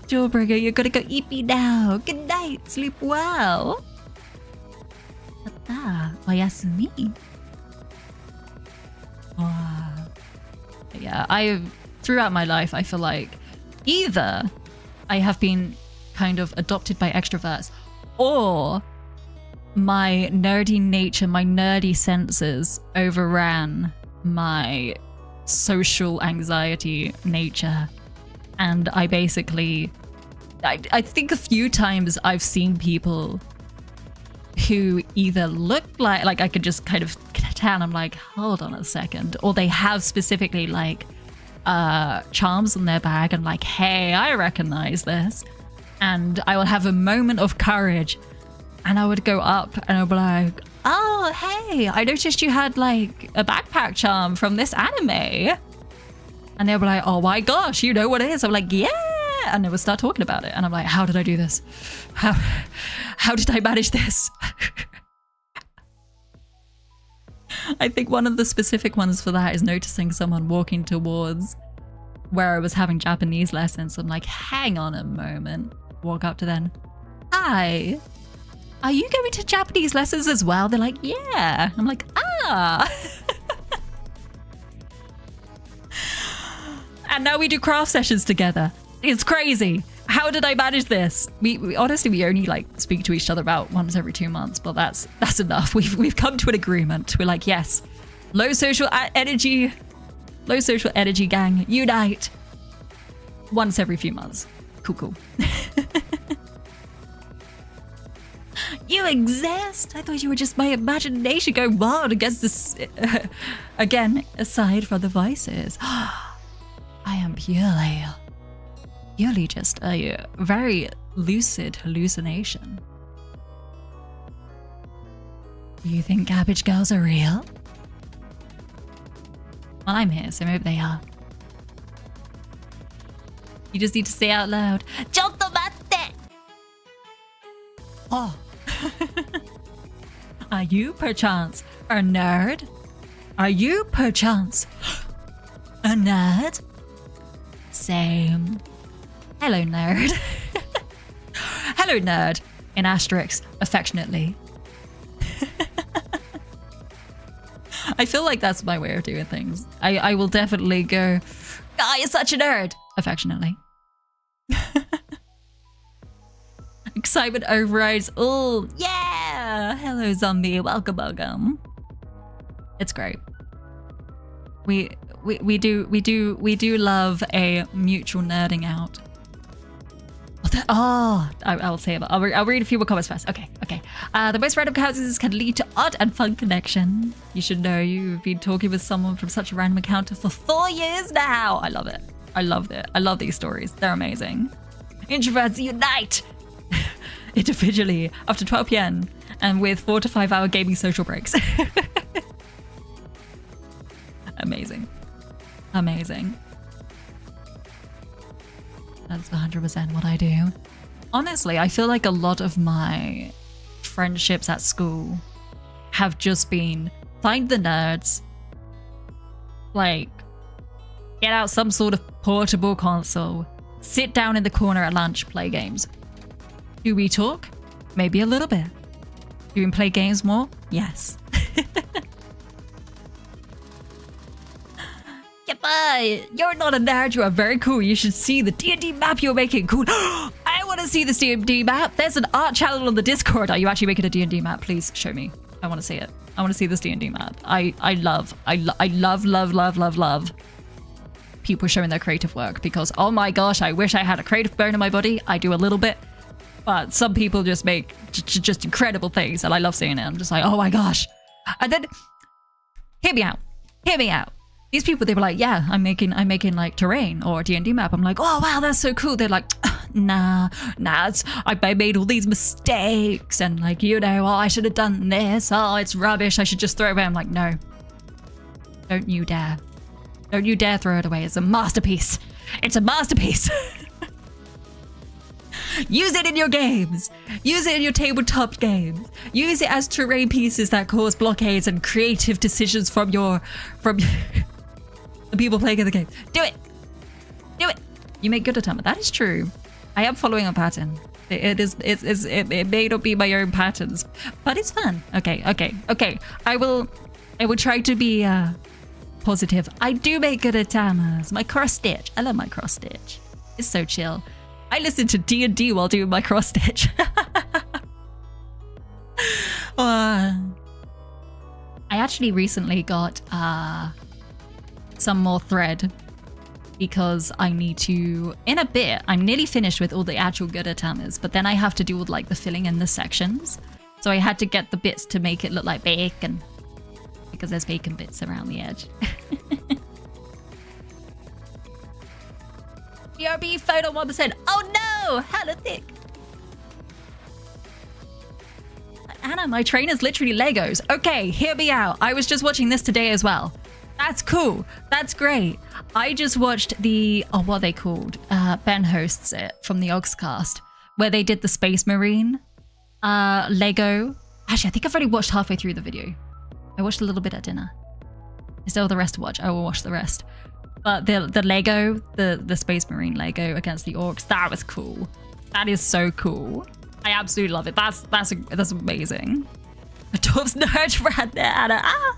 Jawbreaker, you're gonna go eat me now. Good night. Sleep well. Oyasumi. Yeah, throughout my life, I feel like either I have been kind of adopted by extroverts, or my nerdy nature, my nerdy senses overran my social anxiety nature. And I basically, I think a few times I've seen people who either look like I could just kind of tell, I'm like, hold on a second, or they have specifically like charms in their bag and like, hey, I recognize this. And I will have a moment of courage and I would go up and I'll be like, oh, hey, I noticed you had like a backpack charm from this anime. And they'll be like, oh my gosh, you know what it is? I'm like, yeah. And they would start talking about it. And I'm like, how did I do this? How did I manage this? I think one of the specific ones for that is noticing someone walking towards where I was having Japanese lessons. I'm like, hang on a moment. Walk up to them. Hi. Are you going to Japanese lessons as well? They're like, yeah. I'm like, ah. And now we do craft sessions together. It's crazy. How did I manage this? We honestly, we only like speak to each other about once every 2 months, but that's enough. We've come to an agreement. We're like, yes, low social energy gang, unite. Once every few months. Cool. You exist? I thought you were just my imagination going wild against this. Again, aside from the voices. I am purely just a very lucid hallucination. Do you think cabbage girls are real? Well, I'm here, so maybe they are. You just need to say out loud, Chotto matte! Oh. Are you perchance a nerd? Are you perchance a nerd? Same. Hello, nerd. Hello, nerd. In asterisks, affectionately. I feel like that's my way of doing things. I will definitely go, oh, you're such a nerd. Affectionately. Excitement overrides. Oh, yeah. Hello, zombie. Welcome. It's great. We do love a mutual nerding out. I'll say about. I'll read a few more comments first. Okay. The most random encounters can lead to odd and fun connection. You should know you've been talking with someone from such a random encounter for 4 years now. I love it. I love these stories. They're amazing. Introverts unite individually after 12 p.m. and with 4 to 5 hour gaming social breaks. Amazing. That's 100% what I do. Honestly, I feel like a lot of my friendships at school have just been find the nerds, like get out some sort of portable console, sit down in the corner at lunch, play games. Do we talk? Maybe a little bit. Do we play games more? Yes. You're not a nerd, you are very cool. You should see the D&D map you're making. Cool. I want to see this D&D map. There's an art channel on the Discord. Are you actually making a D&D map? Please show me. I want to see it. I want to see this D&D map. I love people showing their creative work because, oh my gosh, I wish I had a creative bone in my body. I do a little bit, but some people just make just incredible things and I love seeing it. I'm just like, oh my gosh. And then, hear me out. These people, they were like, yeah, I'm making like terrain or a D&D map. I'm like, oh wow, that's so cool. They're like, nah, I made all these mistakes and like, you know, oh, I should have done this. Oh, it's rubbish. I should just throw it away. I'm like, no, don't you dare. Don't you dare throw it away. It's a masterpiece. It's a masterpiece. Use it in your games. Use it in your tabletop games. Use it as terrain pieces that cause blockades and creative decisions from the people playing in the game. Do it. You make good attempt. That is true. I am following a pattern. It may not be my own patterns, but it's fun. Okay. I will try to be positive. I do make good atamas. My cross stitch. I love my cross stitch. It's so chill. I listen to D&D while doing my cross stitch. I actually recently got some more thread because I need to, in a bit, I'm nearly finished with all the actual good atamas, but then I have to do all like the filling in the sections. So I had to get the bits to make it look like bacon, because there's bacon bits around the edge. BRB photo 1%. Oh no! Hella thick. Anna, my trainer's literally Legos. Okay, hear me out. I was just watching this today as well. That's cool. That's great. I just watched the, oh, what are they called? Ben hosts it from the Oxcast, where they did the Space Marine Lego. Actually, I think I've already watched halfway through the video. I watched a little bit at dinner. Is there all the rest to watch? I will watch the rest. But the Lego, the Space Marine Lego against the orcs, that was cool. That is so cool. I absolutely love it. That's amazing. The dwarf's nerd right there, Anna. Ah!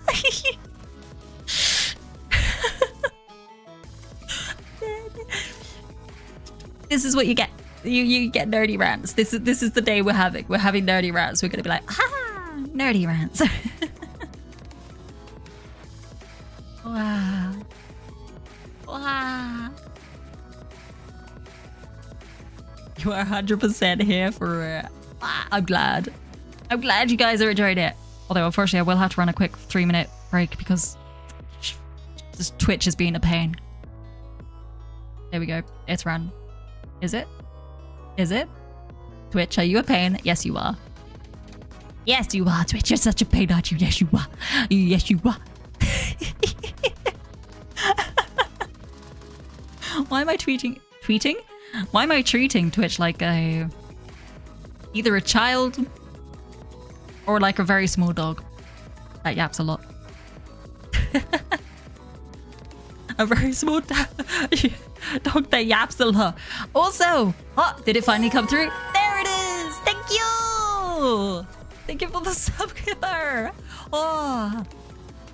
This is what you get. You get nerdy rants. This is the day we're having. We're having nerdy rants. We're gonna be like, ah, nerdy rants. Wow. Wow. You are 100% here for it. I'm glad. I'm glad you guys are enjoying it. Although, unfortunately, I will have to run a quick 3-minute break because this Twitch is being a pain. There we go. It's run. Is it? Is it? Twitch, are you a pain? Yes, you are. Yes, you are, Twitch. You're such a pain, aren't you? Yes, you are. Yes, you are. Why am I tweeting? Why am I treating Twitch like either a child or like a very small dog that yaps a lot? A very small dog that yaps a lot. Also, oh, did it finally come through? There it is. Thank you. Thank you for the sub, Kipper. Oh,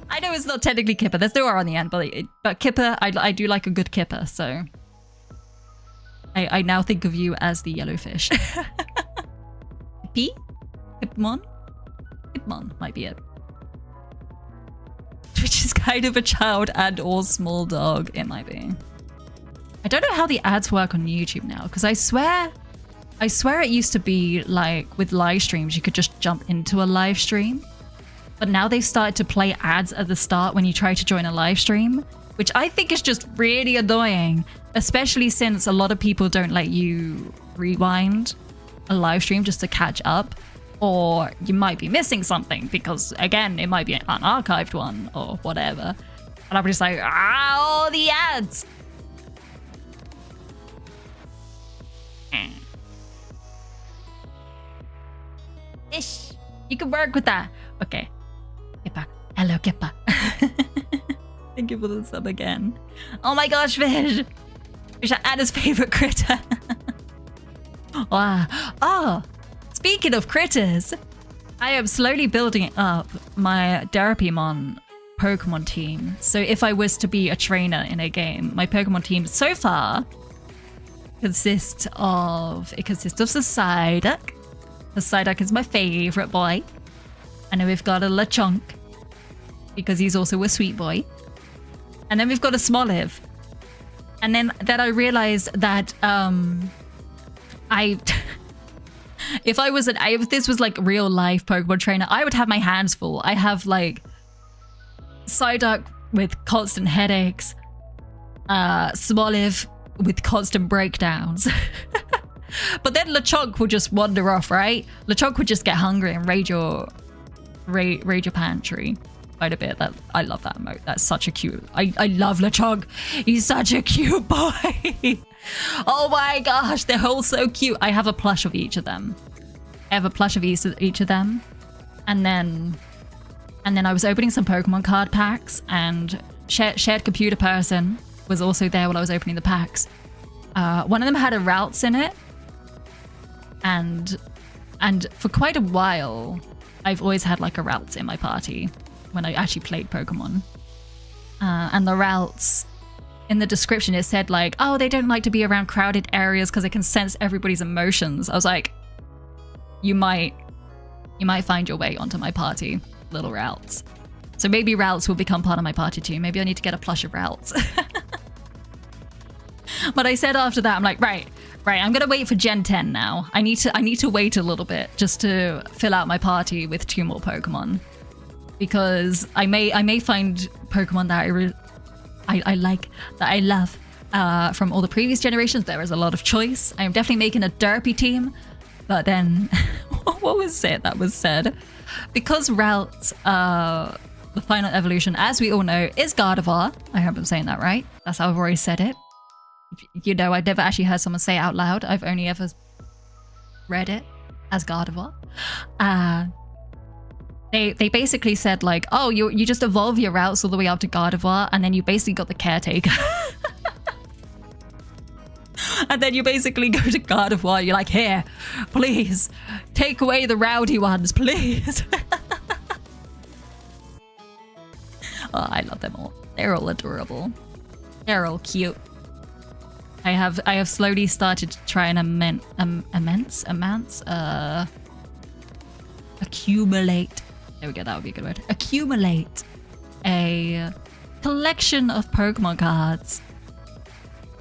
I know it's not technically Kipper. There's no R on the end, but Kipper, I do like a good Kipper, so I now think of you as the yellowfish. Hippie? Hipmon? Hipmon might be it. Twitch is kind of a child and or small dog, it might be. I don't know how the ads work on YouTube now, because I swear it used to be like with live streams, you could just jump into a live stream. But now they've started to play ads at the start when you try to join a live stream, which I think is just really annoying, especially since a lot of people don't let you rewind a live stream just to catch up, or you might be missing something because, again, it might be an unarchived one or whatever. And I'm just like, all the ads. Ish, you can work with that. Okay. Kippa. Hello, Kippa. Thank you for the sub again. Oh my gosh, Fish! Fish are Anna's favorite critter. Wow. Oh, speaking of critters, I am slowly building up my Derpimon Pokemon team. So if I was to be a trainer in a game, my Pokemon team so far consists of the Psyduck. The Psyduck is my favorite boy. And then we've got a Lechonk, because he's also a sweet boy. And then we've got a Smoliv. And then I realized that if this was like real life Pokemon trainer, I would have my hands full. I have like Psyduck with constant headaches, Smoliv with constant breakdowns. But then Lechonk will just wander off, right? Lechonk would just get hungry and raid your pantry quite a bit. I love that emote. That's such a cute. I love Lechonk. He's such a cute boy. Oh my gosh, they're all so cute. I have a plush of each of them. I have a plush of each of them. And then I was opening some Pokemon card packs, and shared computer person was also there while I was opening the packs. One of them had a Routes in it. And for quite a while, I've always had like a Ralts in my party when I actually played Pokemon. And the Ralts, in the description, it said like, oh, they don't like to be around crowded areas because they can sense everybody's emotions. I was like, you might find your way onto my party, little Ralts. So maybe Ralts will become part of my party too. Maybe I need to get a plush of Ralts. But I said after that, I'm like, right, I'm gonna wait for Gen 10 now. I need to wait a little bit just to fill out my party with 2 more Pokemon. Because I may find Pokemon that I like, that I love from all the previous generations. There is a lot of choice. I am definitely making a derpy team. But then, what was it that was said? Because Ralts, the final evolution, as we all know, is Gardevoir. I hope I'm saying that right. That's how I've already said it. You know, I've never actually heard someone say it out loud. I've only ever read it as Gardevoir. They basically said like, oh, you just evolve your Ralts all the way up to Gardevoir, and then you basically got the Caretaker. And then you basically go to Gardevoir, you're like, here, please, take away the rowdy ones, please. Oh, I love them all. They're all adorable. They're all cute. I have slowly started to try and accumulate. There we go, that would be a good word. Accumulate a collection of Pokemon cards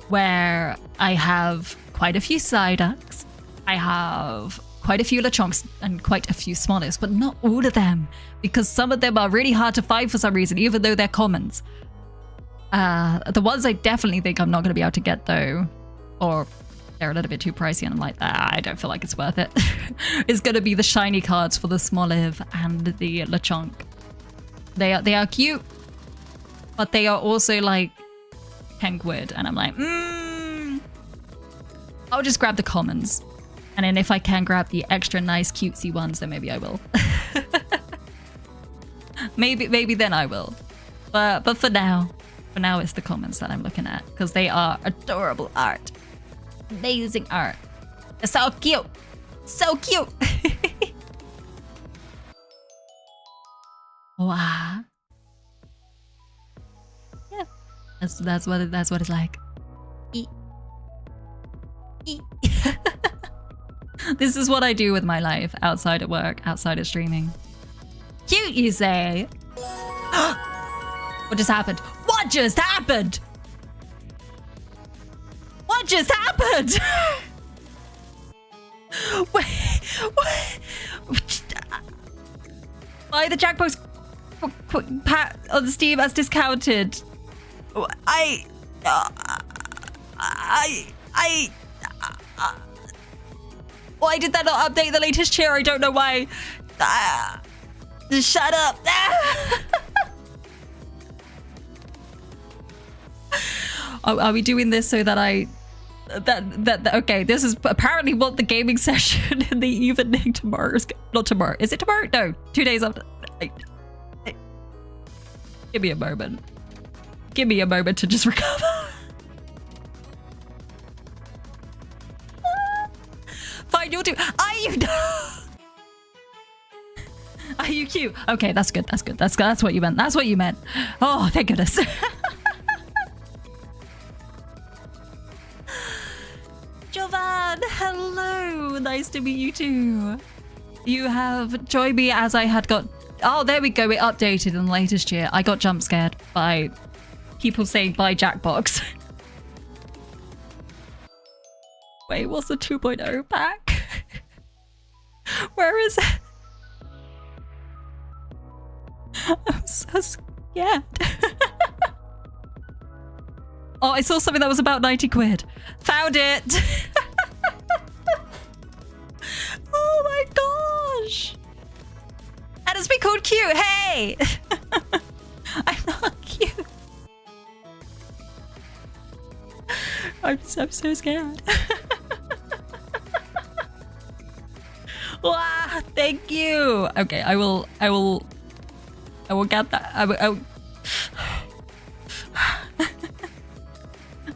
where I have quite a few Psyducks, I have quite a few Lechonks, and quite a few Smolifs, but not all of them, because some of them are really hard to find for some reason, even though they're commons. The ones I definitely think I'm not going to be able to get, though, or they're a little bit too pricey, and I'm like, I don't feel like it's worth it, is going to be the shiny cards for the Smoliv and the Lechonk. They are cute, but they are also like 10 quid, and I'm like, I'll just grab the commons, and then if I can grab the extra nice cutesy ones, then maybe I will. maybe then I will, but for now it's the commons that I'm looking at, because they are adorable art, amazing art. They're so cute, so cute. Wow. Yeah, that's what it's like. This is what I do with my life outside of work, outside of streaming. Cute, you say? What just happened? What just happened? What just happened? Wait, what? Buy the Jackbox pack on Steam as discounted. Why did that not update the latest cheer? I don't know why. Just shut up. Are we doing this so that okay, this is apparently what the gaming session in the evening tomorrow is. Not tomorrow. Is it tomorrow? No, 2 days after. Give me a moment. Give me a moment to just recover. Fine, you'll do. Are you cute? Okay, that's good. That's good. That's what you meant. That's what you meant. Oh, thank goodness. Jovan, hello. Nice to meet you too. You have joined me as I had got. Oh, there we go. It updated in the latest year. I got jump scared by people saying buy Jackbox. Wait, what's the 2.0 pack? Where is it? I'm so scared. Oh, I saw something that was about 90 quid. Found it. Oh my gosh. And it's been called cute. Hey. I'm not cute. I'm so scared. Wow, thank you. Okay, I will get that. I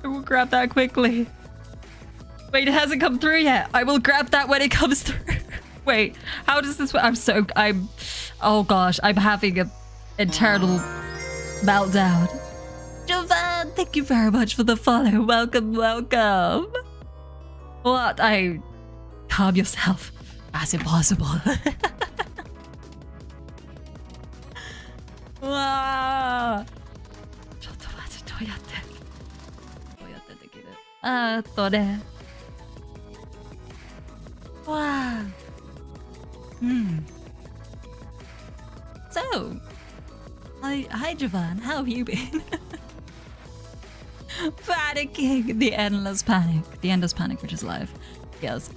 will grab that quickly. Wait, it hasn't come through yet. I will grab that when it comes through. Wait, how does this work? Oh gosh, I'm having an internal meltdown. Jovan, thank you very much for the follow. Welcome, welcome. What? Calm yourself. That's impossible. Wow. Wow. So, hi Jovan, how have you been? Panicking. The endless panic. The endless panic which is life. Yes.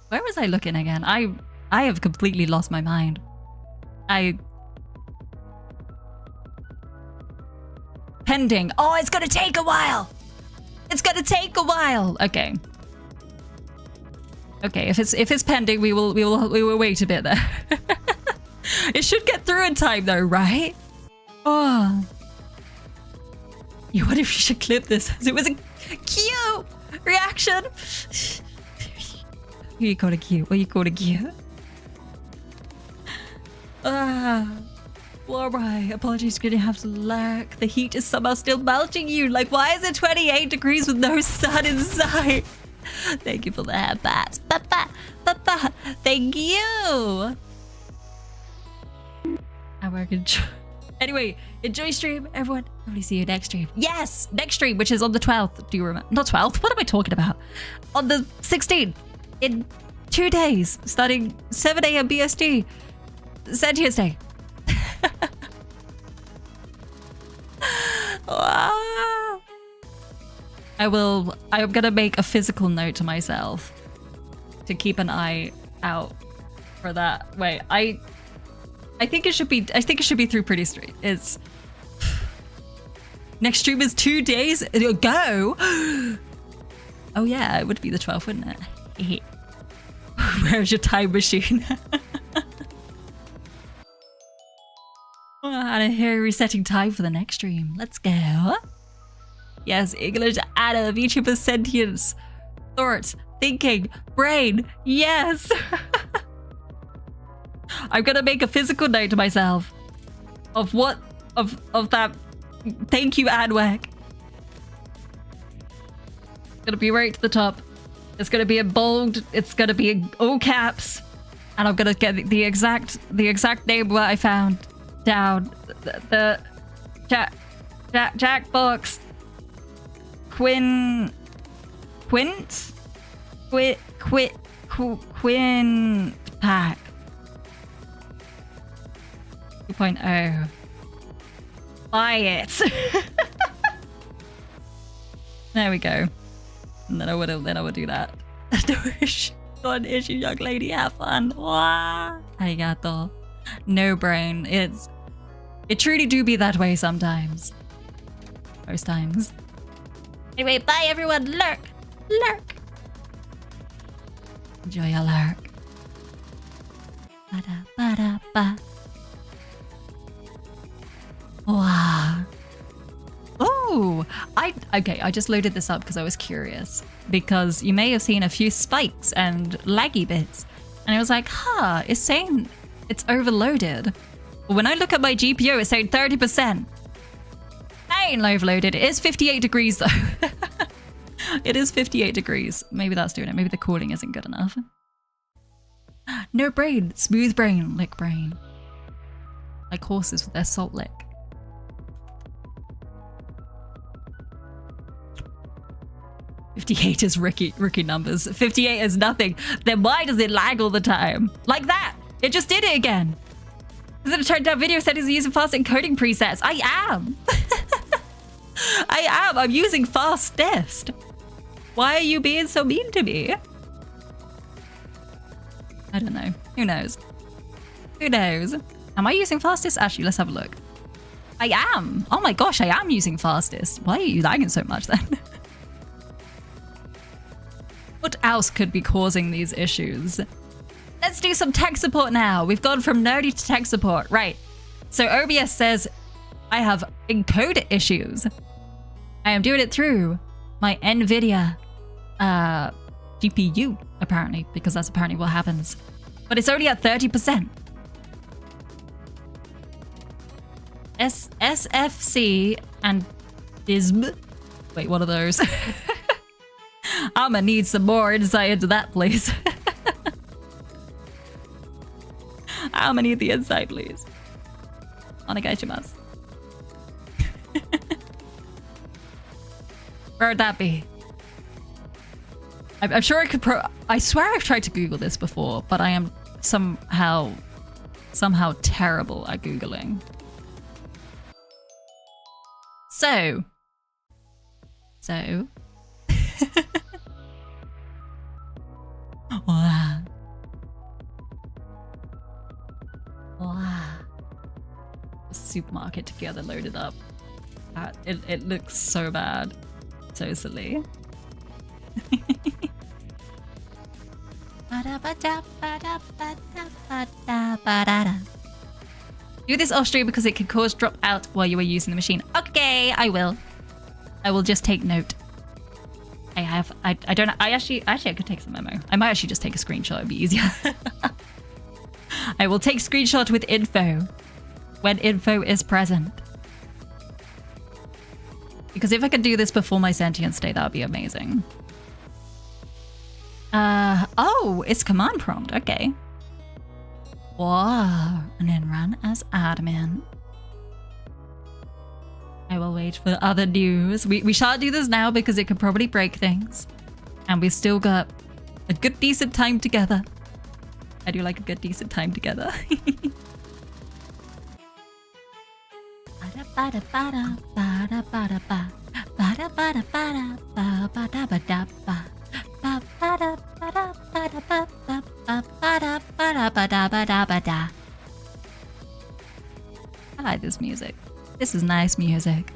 Where was I looking again? I have completely lost my mind. Pending. Oh, it's gonna take a while. It's gonna take a while. Okay. Okay, if it's pending, we will wait a bit there. It should get through in time though, right? Oh. You wonder if you should clip this. It was a cute reaction. Who you called a cute? What you called a cute? Alright, apologies, gonna have to lurk. The heat is somehow still melting you. Like, why is it 28 degrees with no sun inside? Thank you for the hair bats. Papa. Thank you. I work in. Anyway, enjoy stream, everyone. Hopefully see you next stream. Yes, next stream, which is on the 12th. Do you remember? Not 12th. What am I talking about? On the 16th. In 2 days, starting 7 a.m. BST. Sentience Day. Wow. I'm gonna make a physical note to myself to keep an eye out for that. Wait, I think it should be through pretty straight. It's next stream is 2 days ago. Oh yeah, it would be the 12th, wouldn't it? Where's your time machine? And I hear resetting time for the next stream. Let's go. Yes, English, Adam, YouTuber sentience, thoughts, thinking, brain. Yes. I'm gonna make a physical note to myself of that. Thank you, Adwack. It's gonna be right to the top. It's gonna be in bold. It's gonna be in all caps, and I'm gonna get the exact name what I found down. The Jack box. Quint pack 2.0. Buy it. There we go. And then I would do that. Not an issue, young lady. Have fun. Wow. Arigato. No brain. It truly do be that way sometimes. Most times. Anyway, bye everyone. Lurk. Enjoy your lurk. Ba-da-ba-da-ba. Wow. Oh, I just loaded this up because I was curious. Because you may have seen a few spikes and laggy bits. And I was like, it's saying it's overloaded. But when I look at my GPU, it's saying 30%. I ain't overloaded. It is 58 degrees though. It is 58 degrees. Maybe that's doing it. Maybe the cooling isn't good enough. No brain. Smooth brain. Lick brain. Like horses with their salt lick. $58 is rookie numbers. 58 is nothing. Then why does it lag all the time? Like that. It just did it again. Is it turned down video settings using fast encoding presets? I am. I am. I'm using fastest. Why are you being so mean to me? I don't know. Who knows? Who knows? Am I using fastest? Actually, let's have a look. I am. Oh my gosh, I am using fastest. Why are you lagging so much then? What else could be causing these issues? Let's do some tech support now. We've gone from nerdy to tech support. Right. So OBS says I have encoder issues. I am doing it through my NVIDIA GPU, apparently, because that's apparently what happens. But it's only at 30%. SFC and DISB. Wait, what are those? I'ma need some more insight into that, please. I'ma need the insight, please. Onegaishimasu. Where would that be? I'm sure I could I swear I've tried to Google this before, but I am somehow terrible at Googling. So. Wow. The supermarket together loaded up. It looks so bad. So silly. Do this off stream because it could cause dropout while you were using the machine. Okay, I will. I will just take note. I don't know. Actually I could take some memo. I might actually just take a screenshot. It'd be easier. I will take screenshot with info when info is present. Because if I could do this before my sentient state, that would be amazing. Oh, it's command prompt. Okay. Wow. And then run as admin. I will wait for other news. We shan't do this now because it could probably break things. And we still got a good decent time together. I do like a good decent time together. I like this music. This is nice music.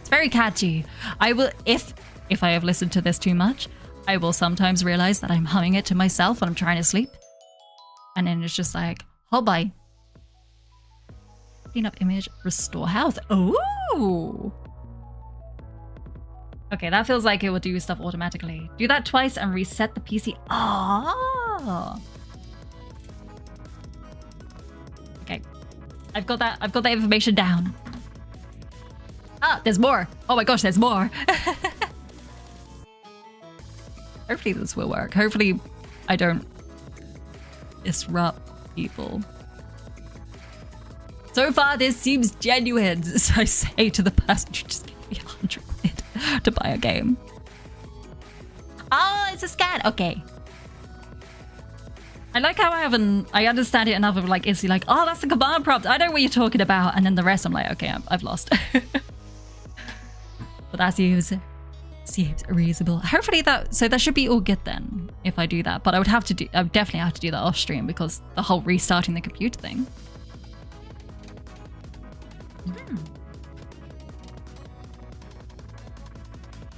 It's very catchy. I will, if I have listened to this too much, I will sometimes realize that I'm humming it to myself when I'm trying to sleep. And then it's just like, oh bye. Clean up image, restore health. Ooh. Okay, that feels like it will do stuff automatically. Do that twice and reset the PC. Oh. Okay. I've got that information down. Ah, there's more. Oh my gosh, there's more. Hopefully this will work. Hopefully I don't disrupt people. So far, this seems genuine, as I say to the person who just gave me 100 quid to buy a game. Oh, it's a scan. Okay. I like how I understand it enough of like, it's like, oh, that's the command prompt. I know what you're talking about. And then the rest, I'm like, okay, I've lost. But that seems reasonable. Hopefully that should be all good then, if I do that. But I would definitely have to do that off stream because the whole restarting the computer thing.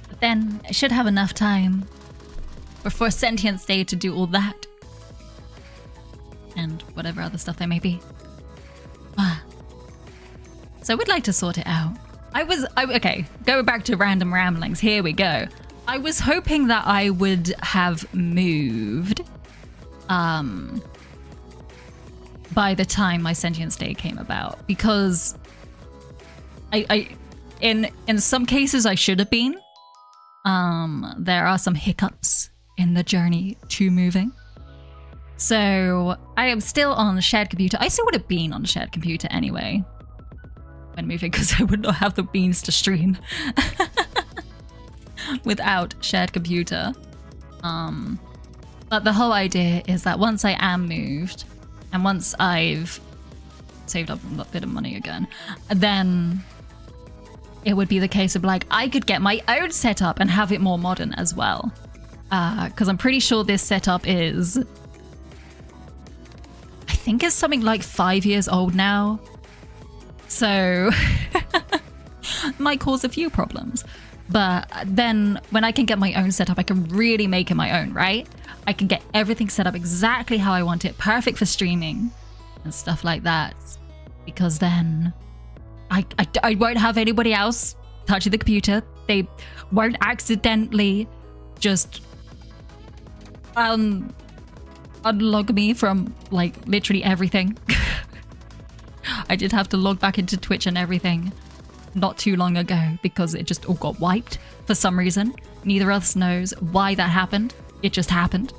But then I should have enough time before sentient state to do all that. And whatever other stuff there may be. So we'd like to sort it out. Okay, going back to random ramblings, here we go. I was hoping that I would have moved by the time my sentient state came about, because in some cases I should have been. There are some hiccups in the journey to moving. So I am still on the shared computer. I still would have been on the shared computer anyway when moving, because I would not have the means to stream without shared computer. But the whole idea is that once I am moved and once I've saved up a bit of money again, then it would be the case of like, I could get my own setup and have it more modern as well. Because I'm pretty sure this setup is, I think it's something like 5 years old now. So might cause a few problems. But then when I can get my own setup, I can really make it my own, right? I can get everything set up exactly how I want it, perfect for streaming and stuff like that. Because then I won't have anybody else touching the computer. They won't accidentally just unlog me from like literally everything. I did have to log back into Twitch and everything not too long ago because it just all got wiped for some reason. Neither of us knows why that happened. It just happened.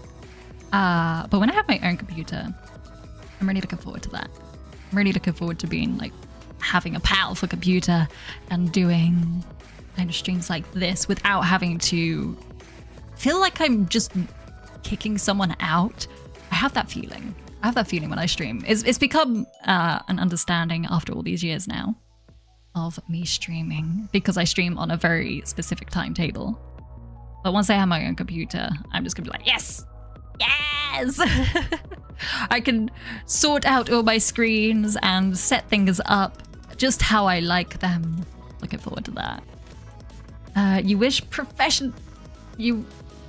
But when I have my own computer, I'm really looking forward to that. I'm really looking forward to being like having a powerful computer and doing kind of streams like this without having to feel like I'm just kicking someone out. I have that feeling. I have that feeling when I stream. It's become an understanding after all these years now of me streaming because I stream on a very specific timetable. But once I have my own computer, I'm just gonna be like, yes! Yes! I can sort out all my screens and set things up just how I like them. Looking forward to that.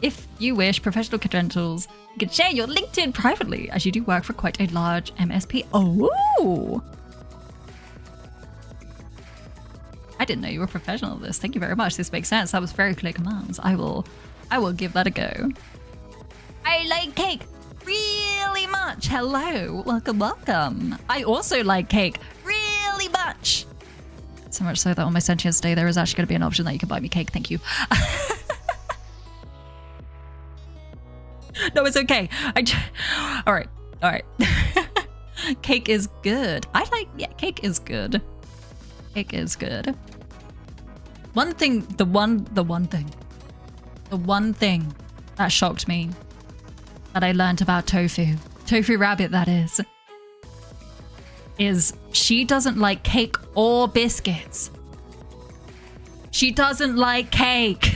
If you wish professional credentials, you can share your LinkedIn privately as you do work for quite a large MSP. Oh! I didn't know you were professional at this. Thank you very much. This makes sense. That was very clear commands. I will give that a go. I like cake really much. Hello. Welcome, welcome. I also like cake really much. So much so that on my sentience day, there is actually going to be an option that you can buy me cake. Thank you. No, it's okay. All right. Cake is good. Cake is good. Cake is good. The one thing that shocked me that I learned about Tofu Rabbit, that is she doesn't like cake or biscuits. She doesn't like cake.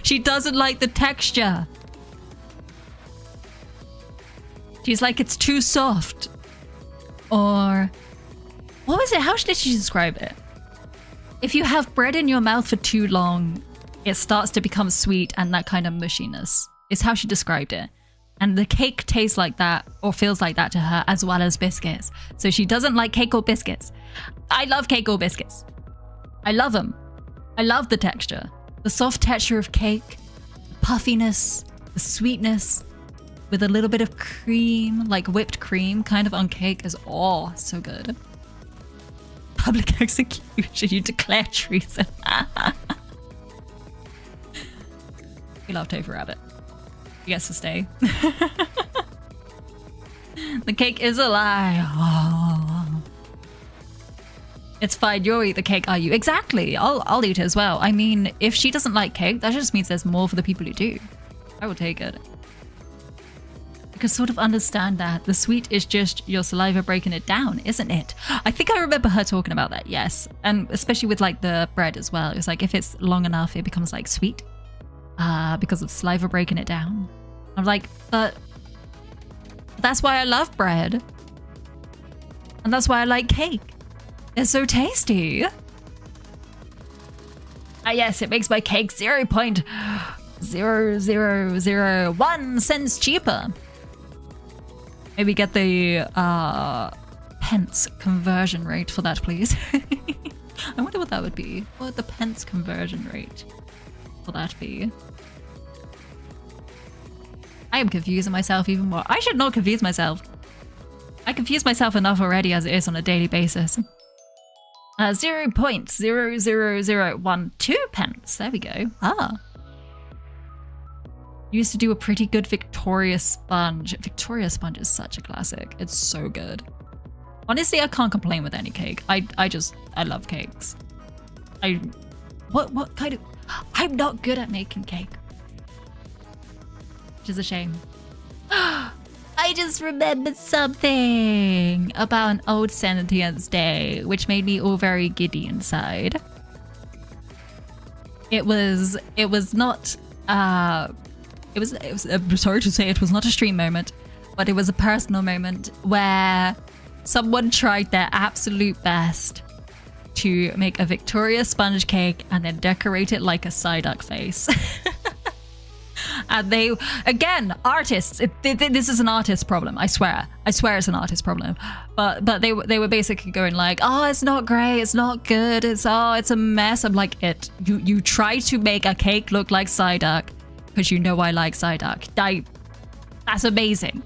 She doesn't like the texture. She's like, it's too soft. Or, what was it? How did she describe it? If you have bread in your mouth for too long, it starts to become sweet and that kind of mushiness is how she described it. And the cake tastes like that or feels like that to her as well as biscuits. So she doesn't like cake or biscuits. I love cake or biscuits. I love them. I love the texture. The soft texture of cake, the puffiness, the sweetness, with a little bit of cream, like whipped cream kind of on cake is so good. Public execution, you declare treason. We love Tofu Rabbit. He gets to stay. The cake is a lie. Oh. It's fine, you'll eat the cake, are you? Exactly, I'll eat it as well. I mean, if she doesn't like cake, that just means there's more for the people who do. I will take it. I can sort of understand that. The sweet is just your saliva breaking it down, isn't it? I think I remember her talking about that, yes. And especially with like the bread as well. It's like if it's long enough, it becomes like sweet because of saliva breaking it down. I'm like, but that's why I love bread. And that's why I like cake. It's so tasty. Yes, it makes my cake 0.0001 cents cheaper. Maybe get the pence conversion rate for that, please. I wonder what that would be. What would the pence conversion rate for that be? I am confusing myself even more. I should not confuse myself. I confuse myself enough already as it is on a daily basis. 0.00012 pence. There we go. Used to do a pretty good Victoria sponge. Victoria sponge is such a classic. It's so good. Honestly, I can't complain with any cake. I love cakes. What kind of... I'm not good at making cake. Which is a shame. I just remembered something about an old sentience day, which made me all very giddy inside. It was not... It was I'm sorry to say it was not a stream moment, but it was a personal moment where someone tried their absolute best to make a Victoria sponge cake and then decorate it like a Psyduck face. And they, again, artists, this is an artist problem, I swear it's an artist problem. But they were basically going like, oh, it's not great, it's not good, it's a mess. I'm like, you try to make a cake look like Psyduck because you know I like Psyduck. That's amazing.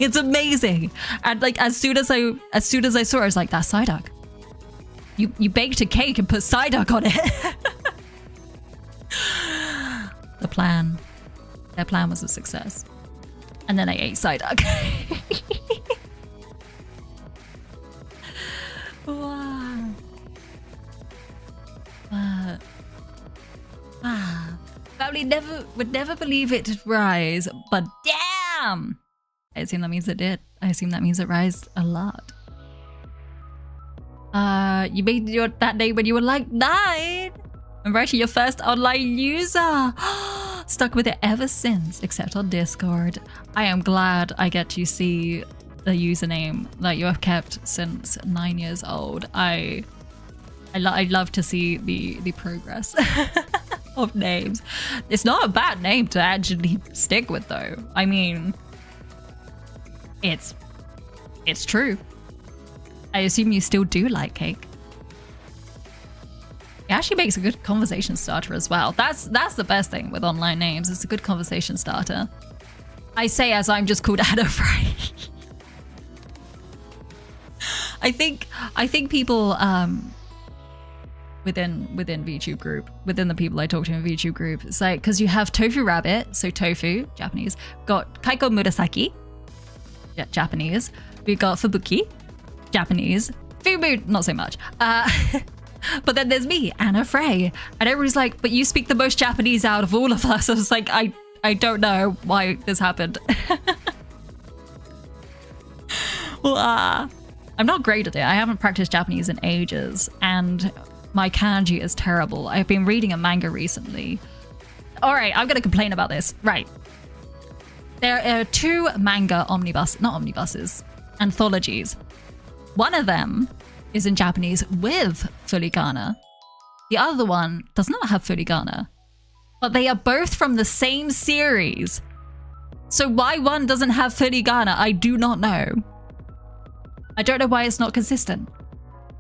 It's amazing. And like as soon as I saw it, I was like, that's Psyduck. You baked a cake and put Psyduck on it. Their plan was a success. And then I ate Psyduck. Wow. Family would never believe it did rise, but damn! I assume that means it did. I assume that means it rised a lot. You made that name when you were like 9. I'm actually your first online user. Stuck with it ever since, except on Discord. I am glad I get to see the username that you have kept since 9 years old. I love to see the progress of names. It's not a bad name to actually stick with though. I mean, it's true. I assume you still do like cake. It actually makes a good conversation starter as well. That's the best thing with online names. It's a good conversation starter. I say as I'm just called Anna Frey. I think people within VTube group, within the people I talk to in VTube group, it's like, because you have Tofu Rabbit, so tofu, Japanese, got Kaiko Murasaki, Japanese, we've got Fubuki, Japanese, Fubu, not so much. But then there's me, Anna Frey. And everybody's like, but you speak the most Japanese out of all of us. I was like, I don't know why this happened. Well, I'm not great at it. I haven't practiced Japanese in ages. And my kanji is terrible. I've been reading a manga recently. All right, I'm going to complain about this. Right. There are 2 manga anthologies. One of them is in Japanese with furigana. The other one does not have furigana, but they are both from the same series. So why one doesn't have furigana, I do not know. I don't know why it's not consistent.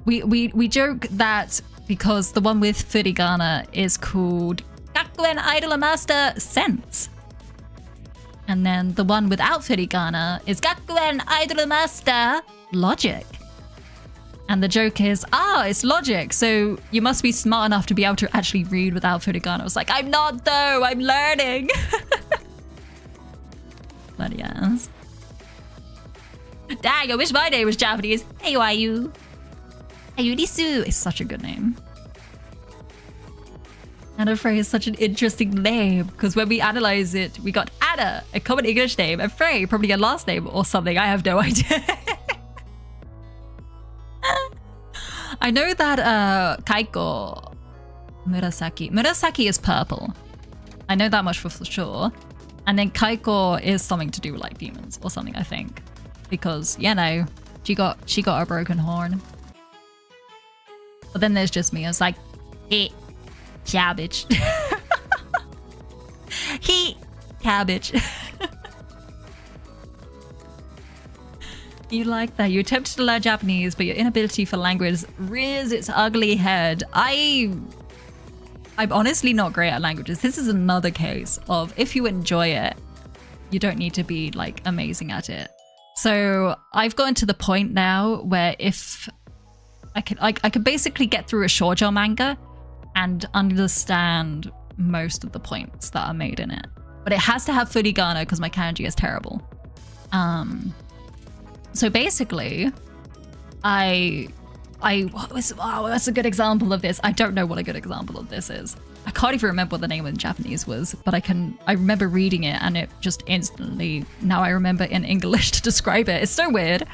We joke that because the one with furigana is called Gakuen Idol Master Sense. And then the one without furigana is Gakuen Idol Master Logic. And the joke is, it's logic, so you must be smart enough to be able to actually read without furigana. I was like, I'm not though, I'm learning. Bloody ass. Dang, I wish my name was Japanese. Hey, who are you? Ayurisu is such a good name. Anna Frey is such an interesting name, because when we analyze it, we got Anna, a common English name, and Frey, probably a last name or something. I have no idea. I know that Kaiko Murasaki is purple. I know that much for sure. And then Kaiko is something to do with like demons or something, I think. Because, you know, she got a broken horn. But then there's just me. I was like, hey, cabbage. He cabbage. You like that. You attempted to learn Japanese, but your inability for language rears its ugly head. I'm honestly not great at languages. This is another case of if you enjoy it, you don't need to be like amazing at it. So I've gotten to the point now where if I could basically get through a shoujo manga and understand most of the points that are made in it. But it has to have furigana because my kanji is terrible. So basically, that's a good example of this. I don't know what a good example of this is. I can't even remember what the name in Japanese was, but I remember reading it and it just instantly, now I remember in English to describe it. It's so weird.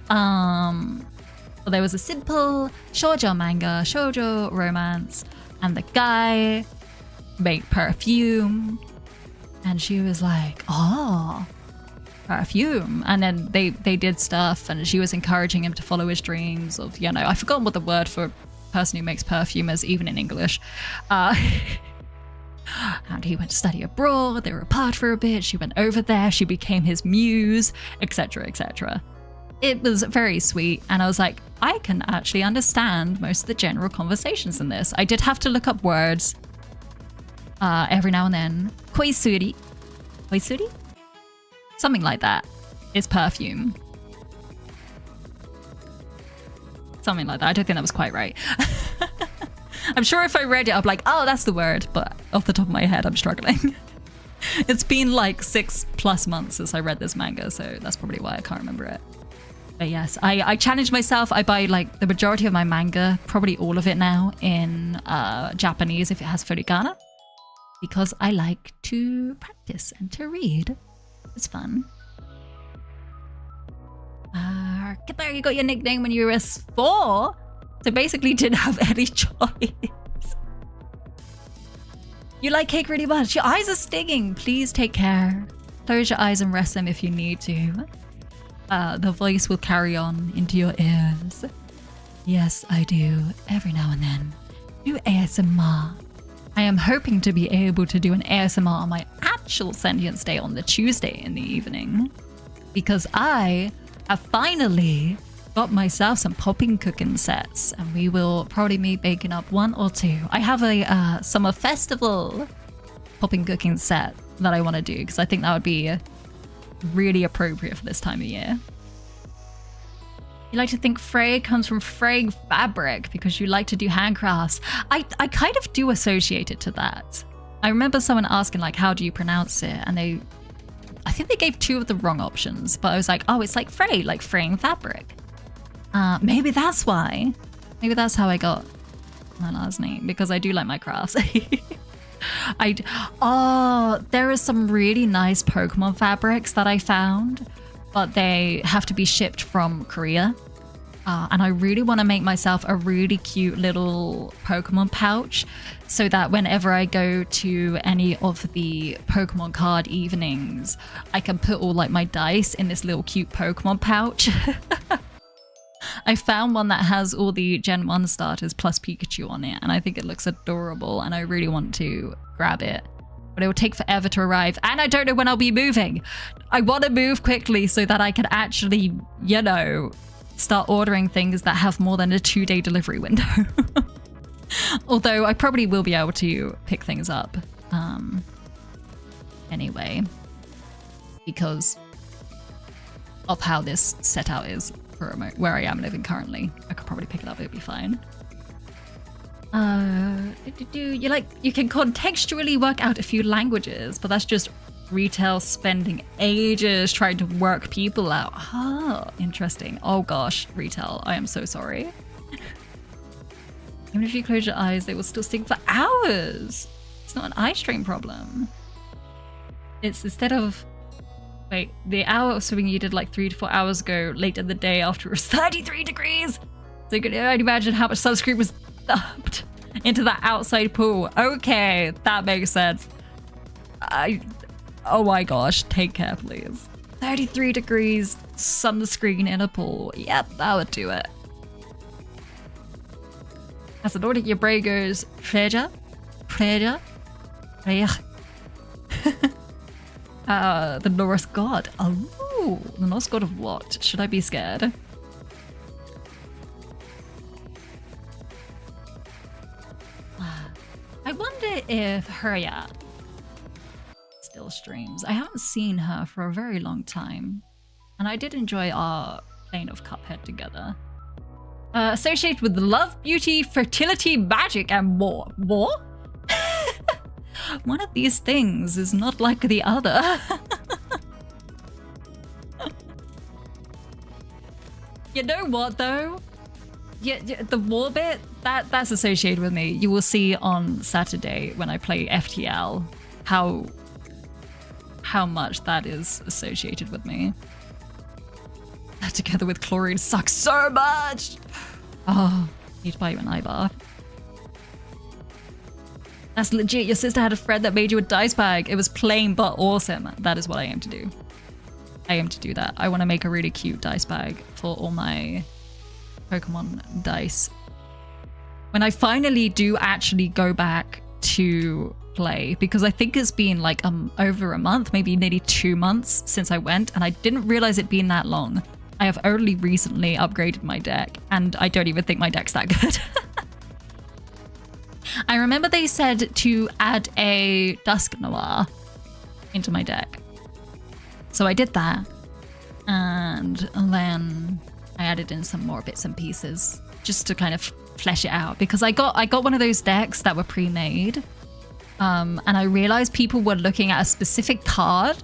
Well, there was a simple shoujo manga, shoujo romance, and the guy made perfume. And she was like, oh, perfume. And then they did stuff and she was encouraging him to follow his dreams of, you know, I've forgotten what the word for person who makes perfume is even in English. And apparently he went to study abroad, they were apart for a bit, she went over there, she became his muse, etc, etc. It was very sweet, and I was like, I can actually understand most of the general conversations in this. I did have to look up words every now and then. Koisuri? Koisuri? Something like that. It's perfume. Something like that. I don't think that was quite right. I'm sure if I read it, I'd be like, oh, that's the word. But off the top of my head, I'm struggling. It's been like 6+ months since I read this manga, so that's probably why I can't remember it. But yes, I challenge myself. I buy like the majority of my manga, probably all of it now, in Japanese if it has furigana. Because I like to practice and to read. It's fun. There, you got your nickname when you were 4. So basically didn't have any choice. You like cake really much. Your eyes are stinging. Please take care. Close your eyes and rest them if you need to. The voice will carry on into your ears. Yes, I do. Every now and then. Do ASMR. I am hoping to be able to do an ASMR on my actual Sentience Day on the Tuesday in the evening. Because I have finally got myself some popping cooking sets, and we will probably be baking up 1 or 2. I have a summer festival popping cooking set that I want to do because I think that would be really appropriate for this time of year. You like to think fray comes from fraying fabric because you like to do handcrafts. I kind of do associate it to that. I remember someone asking like, how do you pronounce it? And I think they gave 2 of the wrong options, but I was like, oh, it's like fray, like fraying fabric. Maybe that's why. Maybe that's how I got my last name, because I do like my crafts. There are some really nice Pokemon fabrics that I found, but they have to be shipped from Korea. And I really want to make myself a really cute little Pokemon pouch so that whenever I go to any of the Pokemon card evenings, I can put all like my dice in this little cute Pokemon pouch. I found one that has all the Gen 1 starters plus Pikachu on it, and I think it looks adorable, and I really want to grab it. But it will take forever to arrive, and I don't know when I'll be moving. I want to move quickly so that I can actually, you know, start ordering things that have more than a 2-day delivery window. Although I probably will be able to pick things up anyway, because of how this set out is. Where I am living currently, I could probably pick it up, it'd be fine. You can contextually work out a few languages, but that's just retail spending ages trying to work people out. Oh, interesting. Oh gosh, retail, I am so sorry. Even if you close your eyes, they will still sting for hours. It's not an eye strain problem. It's instead of wait, the hour of swimming you did like 3 to 4 hours ago, late in the day after it was 33 degrees. So you can imagine how much sunscreen was dumped into that outside pool. Okay, that makes sense. Oh my gosh, take care, please. 33 degrees, sunscreen in a pool. Yep, that would do it. As the Nordic, your brain goes, pleasure. The Norse god. Oh, the Norse god of what? Should I be scared? I wonder if Herya still streams. I haven't seen her for a very long time. And I did enjoy our playing of Cuphead together. Associated with love, beauty, fertility, magic, and more. More? One of these things is not like the other. You know what though? Yeah, the war bit, that's associated with me. You will see on Saturday when I play FTL how much that is associated with me. That together with chlorine sucks so much. Oh, need to buy you an eye bath. That's legit. Your sister had a friend that made you a dice bag. It was plain but awesome. That is what I aim to do. I aim to do that. I want to make a really cute dice bag for all my Pokemon dice. When I finally do actually go back to play because I think it's been like over a month, maybe nearly 2 months since I went, and I didn't realize it'd been that long. I have only recently upgraded my deck, and I don't even think my deck's that good. I remember they said to add a Dusk Noir into my deck. So I did that, and then I added in some more bits and pieces just to kind of flesh it out, because I got one of those decks that were pre-made, and I realized people were looking at a specific card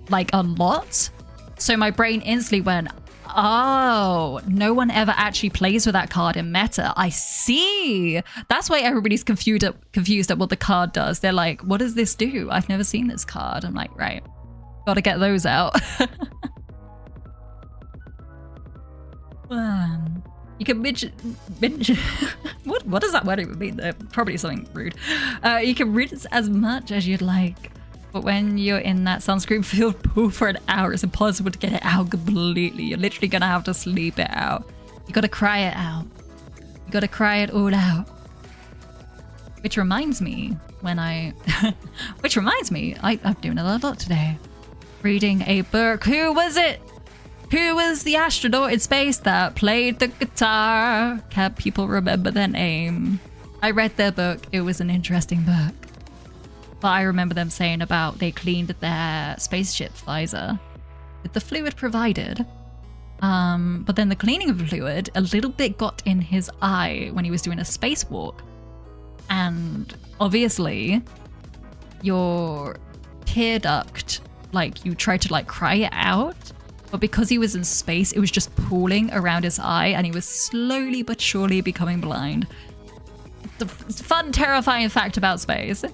like a lot. So my brain instantly went, oh, no one ever actually plays with that card in meta. I see. That's why everybody's confused at what the card does. They're like, what does this do? I've never seen this card. I'm like, right, gotta get those out. You can what does that word even mean? Probably something rude. You can rinse as much as you'd like, but when you're in that sunscreen-filled pool for an hour, it's impossible to get it out completely. You're literally gonna have to sleep it out. You gotta cry it out. You gotta cry it all out. Which reminds me, I'm doing a lot today. Reading a book. Who was it? Who was the astronaut in space that played the guitar? Can't people remember their name? I read their book. It was an interesting book. But I remember them saying about they cleaned their spaceship visor with the fluid provided. But then the cleaning of the fluid, a little bit got in his eye when he was doing a spacewalk. And obviously, your tear duct, like you tried to like cry it out. But because he was in space, it was just pooling around his eye, and he was slowly but surely becoming blind. The fun, terrifying fact about space.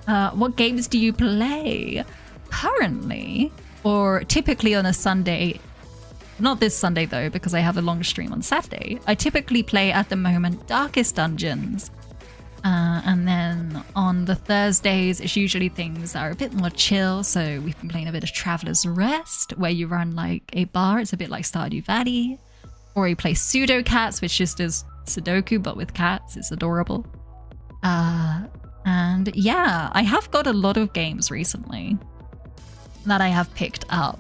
What games do you play? Currently, or typically on a Sunday, not this Sunday though, because I have a long stream on Saturday, I typically play at the moment Darkest Dungeons. And then on the Thursdays, it's usually things that are a bit more chill. So we've been playing a bit of Traveler's Rest, where you run like a bar. It's a bit like Stardew Valley. Or you play Pseudo Cats, which just is Sudoku, but with cats. It's adorable. And yeah, I have got a lot of games recently that I have picked up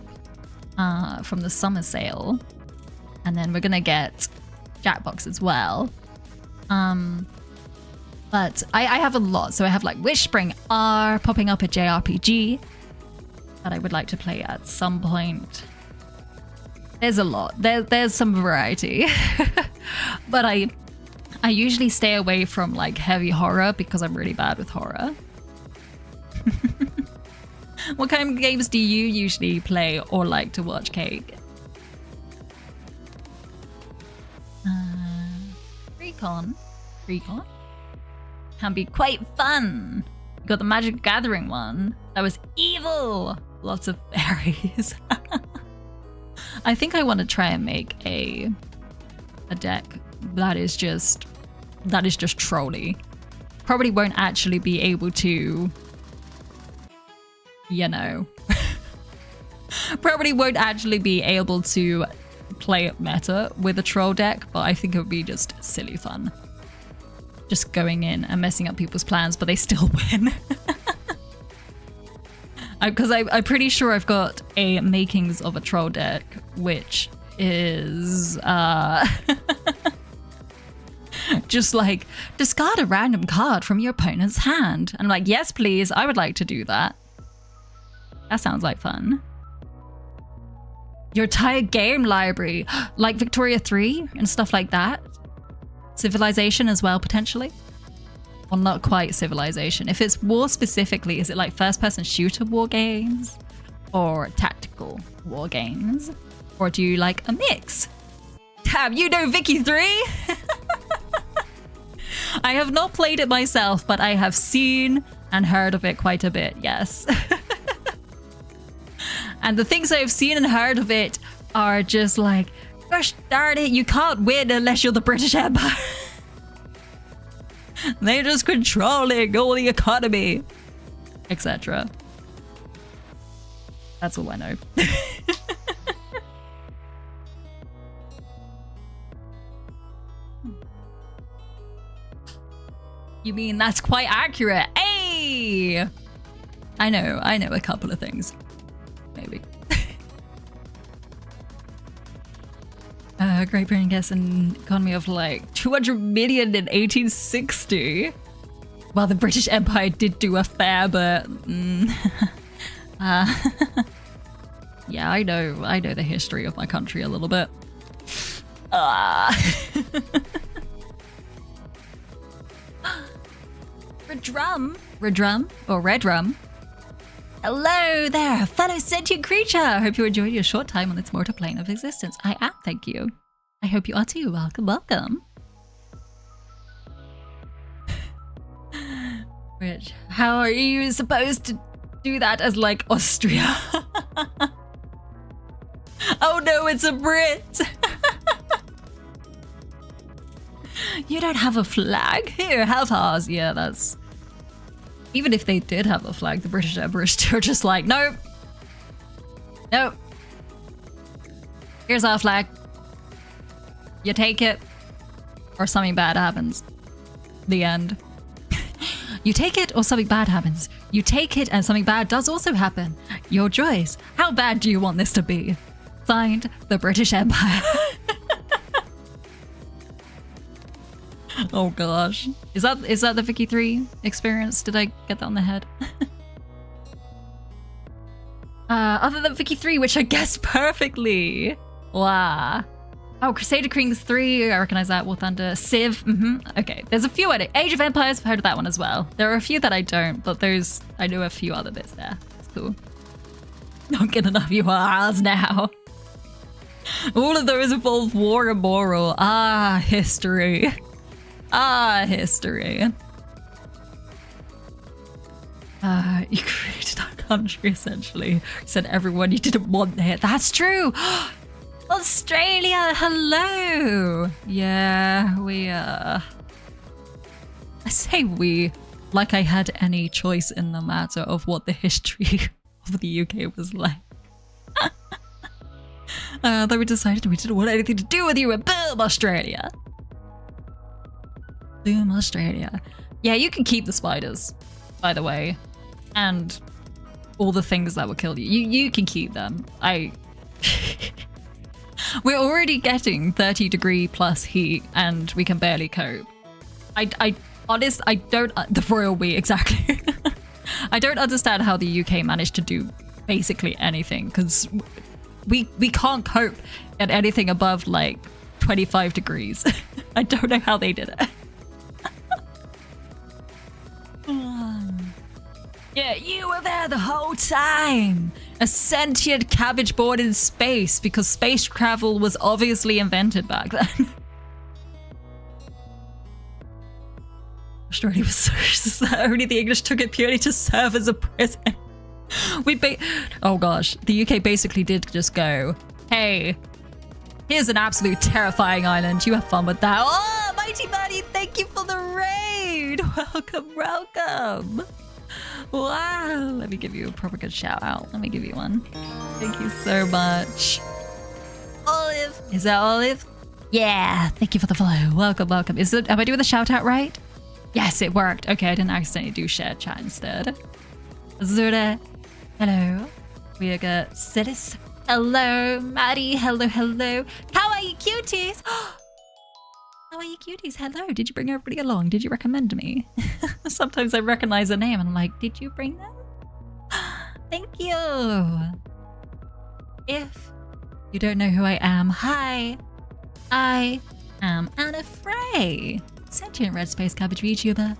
from the summer sale. And then we're going to get Jackbox as well. But I have a lot. So I have like Wishspring R popping up a JRPG that I would like to play at some point. There's a lot. There's some variety. But I usually stay away from like heavy horror because I'm really bad with horror. What kind of games do you usually play or like to watch, Cake? Recon can be quite fun. You got the Magic Gathering one. That was evil. Lots of fairies. I think I want to try and make a deck that is just trolly. Probably won't actually be able to, you know, probably won't actually be able to play it meta with a troll deck, but I think it would be just silly fun. Just going in and messing up people's plans, but they still win. Because I'm pretty sure I've got a makings of a troll deck, which is just like, discard a random card from your opponent's hand. And I'm like, yes, please, I would like to do that. That sounds like fun. Your entire game library, like Victoria 3 and stuff like that. Civilization as well, potentially. Well, not quite Civilization. If it's war specifically, is it like first-person shooter war games? Or tactical war games? Or do you like a mix? Damn, you know Vicky 3? I have not played it myself, but I have seen and heard of it quite a bit, yes. And the things I have seen and heard of it are just like, gosh darn it, you can't win unless you're the British Empire. They're just controlling all the economy, etc. That's all I know. You mean that's quite accurate? Hey! I know a couple of things. Maybe. Great Britain gets an economy of like 200 million in 1860. Well, the British Empire did do a fair, but yeah, I know the history of my country a little bit. Redrum or Redrum. Hello there, fellow sentient creature. Hope you're enjoying your short time on this mortal plane of existence. I am, thank you. I hope you are too. Welcome, welcome. Rich, how are you supposed to do that as like Austria? Oh no, it's a Brit. You don't have a flag? Here, have ours. Yeah, that's... Even if they did have a flag, the British Emperor is still just like, nope. Nope. Here's our flag. You take it, or something bad happens. The end. You take it, or something bad happens. You take it, and something bad does also happen. Your choice. How bad do you want this to be? Signed, the British Empire. Oh gosh. Is that the Vicky 3 experience? Did I get that on the head? Other than Vicky 3, which I guessed perfectly. Wow. Oh, Crusader Kings 3, I recognize that. War Thunder, Civ. Okay, there's a few I know. Age of Empires, I've heard of that one as well. There are a few that I don't, but those, I know a few other bits there. That's cool. Not good enough, you are ours now. All of those involve war and moral. Ah, history. Ah, history. You created our country, essentially. You said everyone you didn't want there. That's true! Australia, hello! Yeah, we, I say we, like I had any choice in the matter of what the history of the UK was like. Then we decided we didn't want anything to do with you, and boom, Australia! Boom, Australia. Yeah, you can keep the spiders, by the way. And all the things that will kill you. You can keep them. We're already getting 30-degree plus heat and we can barely cope. I don't... The royal we, exactly. I don't understand how the UK managed to do basically anything, because we can't cope at anything above like 25 degrees. I don't know how they did it. Yeah, you were there the whole time! A sentient cabbage born in space, because space travel was obviously invented back then. Australia was so that only the English took it purely to serve as a prison. Oh gosh, the UK basically did just go, hey, here's an absolute terrifying island, you have fun with that. Oh, Mighty Buddy, thank you for the raid! Welcome, welcome! Wow, let me give you a proper good shout out. Let me give you one. Thank you so much. Olive! Is that Olive? Yeah, thank you for the follow. Welcome, welcome. Am I doing the shout out right? Yes, it worked. Okay, I didn't accidentally do shared chat instead. Azura, hello. We got Silis. Hello, Maddie. Hello, hello. Kawaii cuties! Kawaii cuties, hello. Did you bring everybody along? Did you recommend me? Sometimes I recognize a name and I'm like, did you bring them? Thank you. If you don't know who I am, hi. I am Anna Frey, sentient red space cabbage VTuber,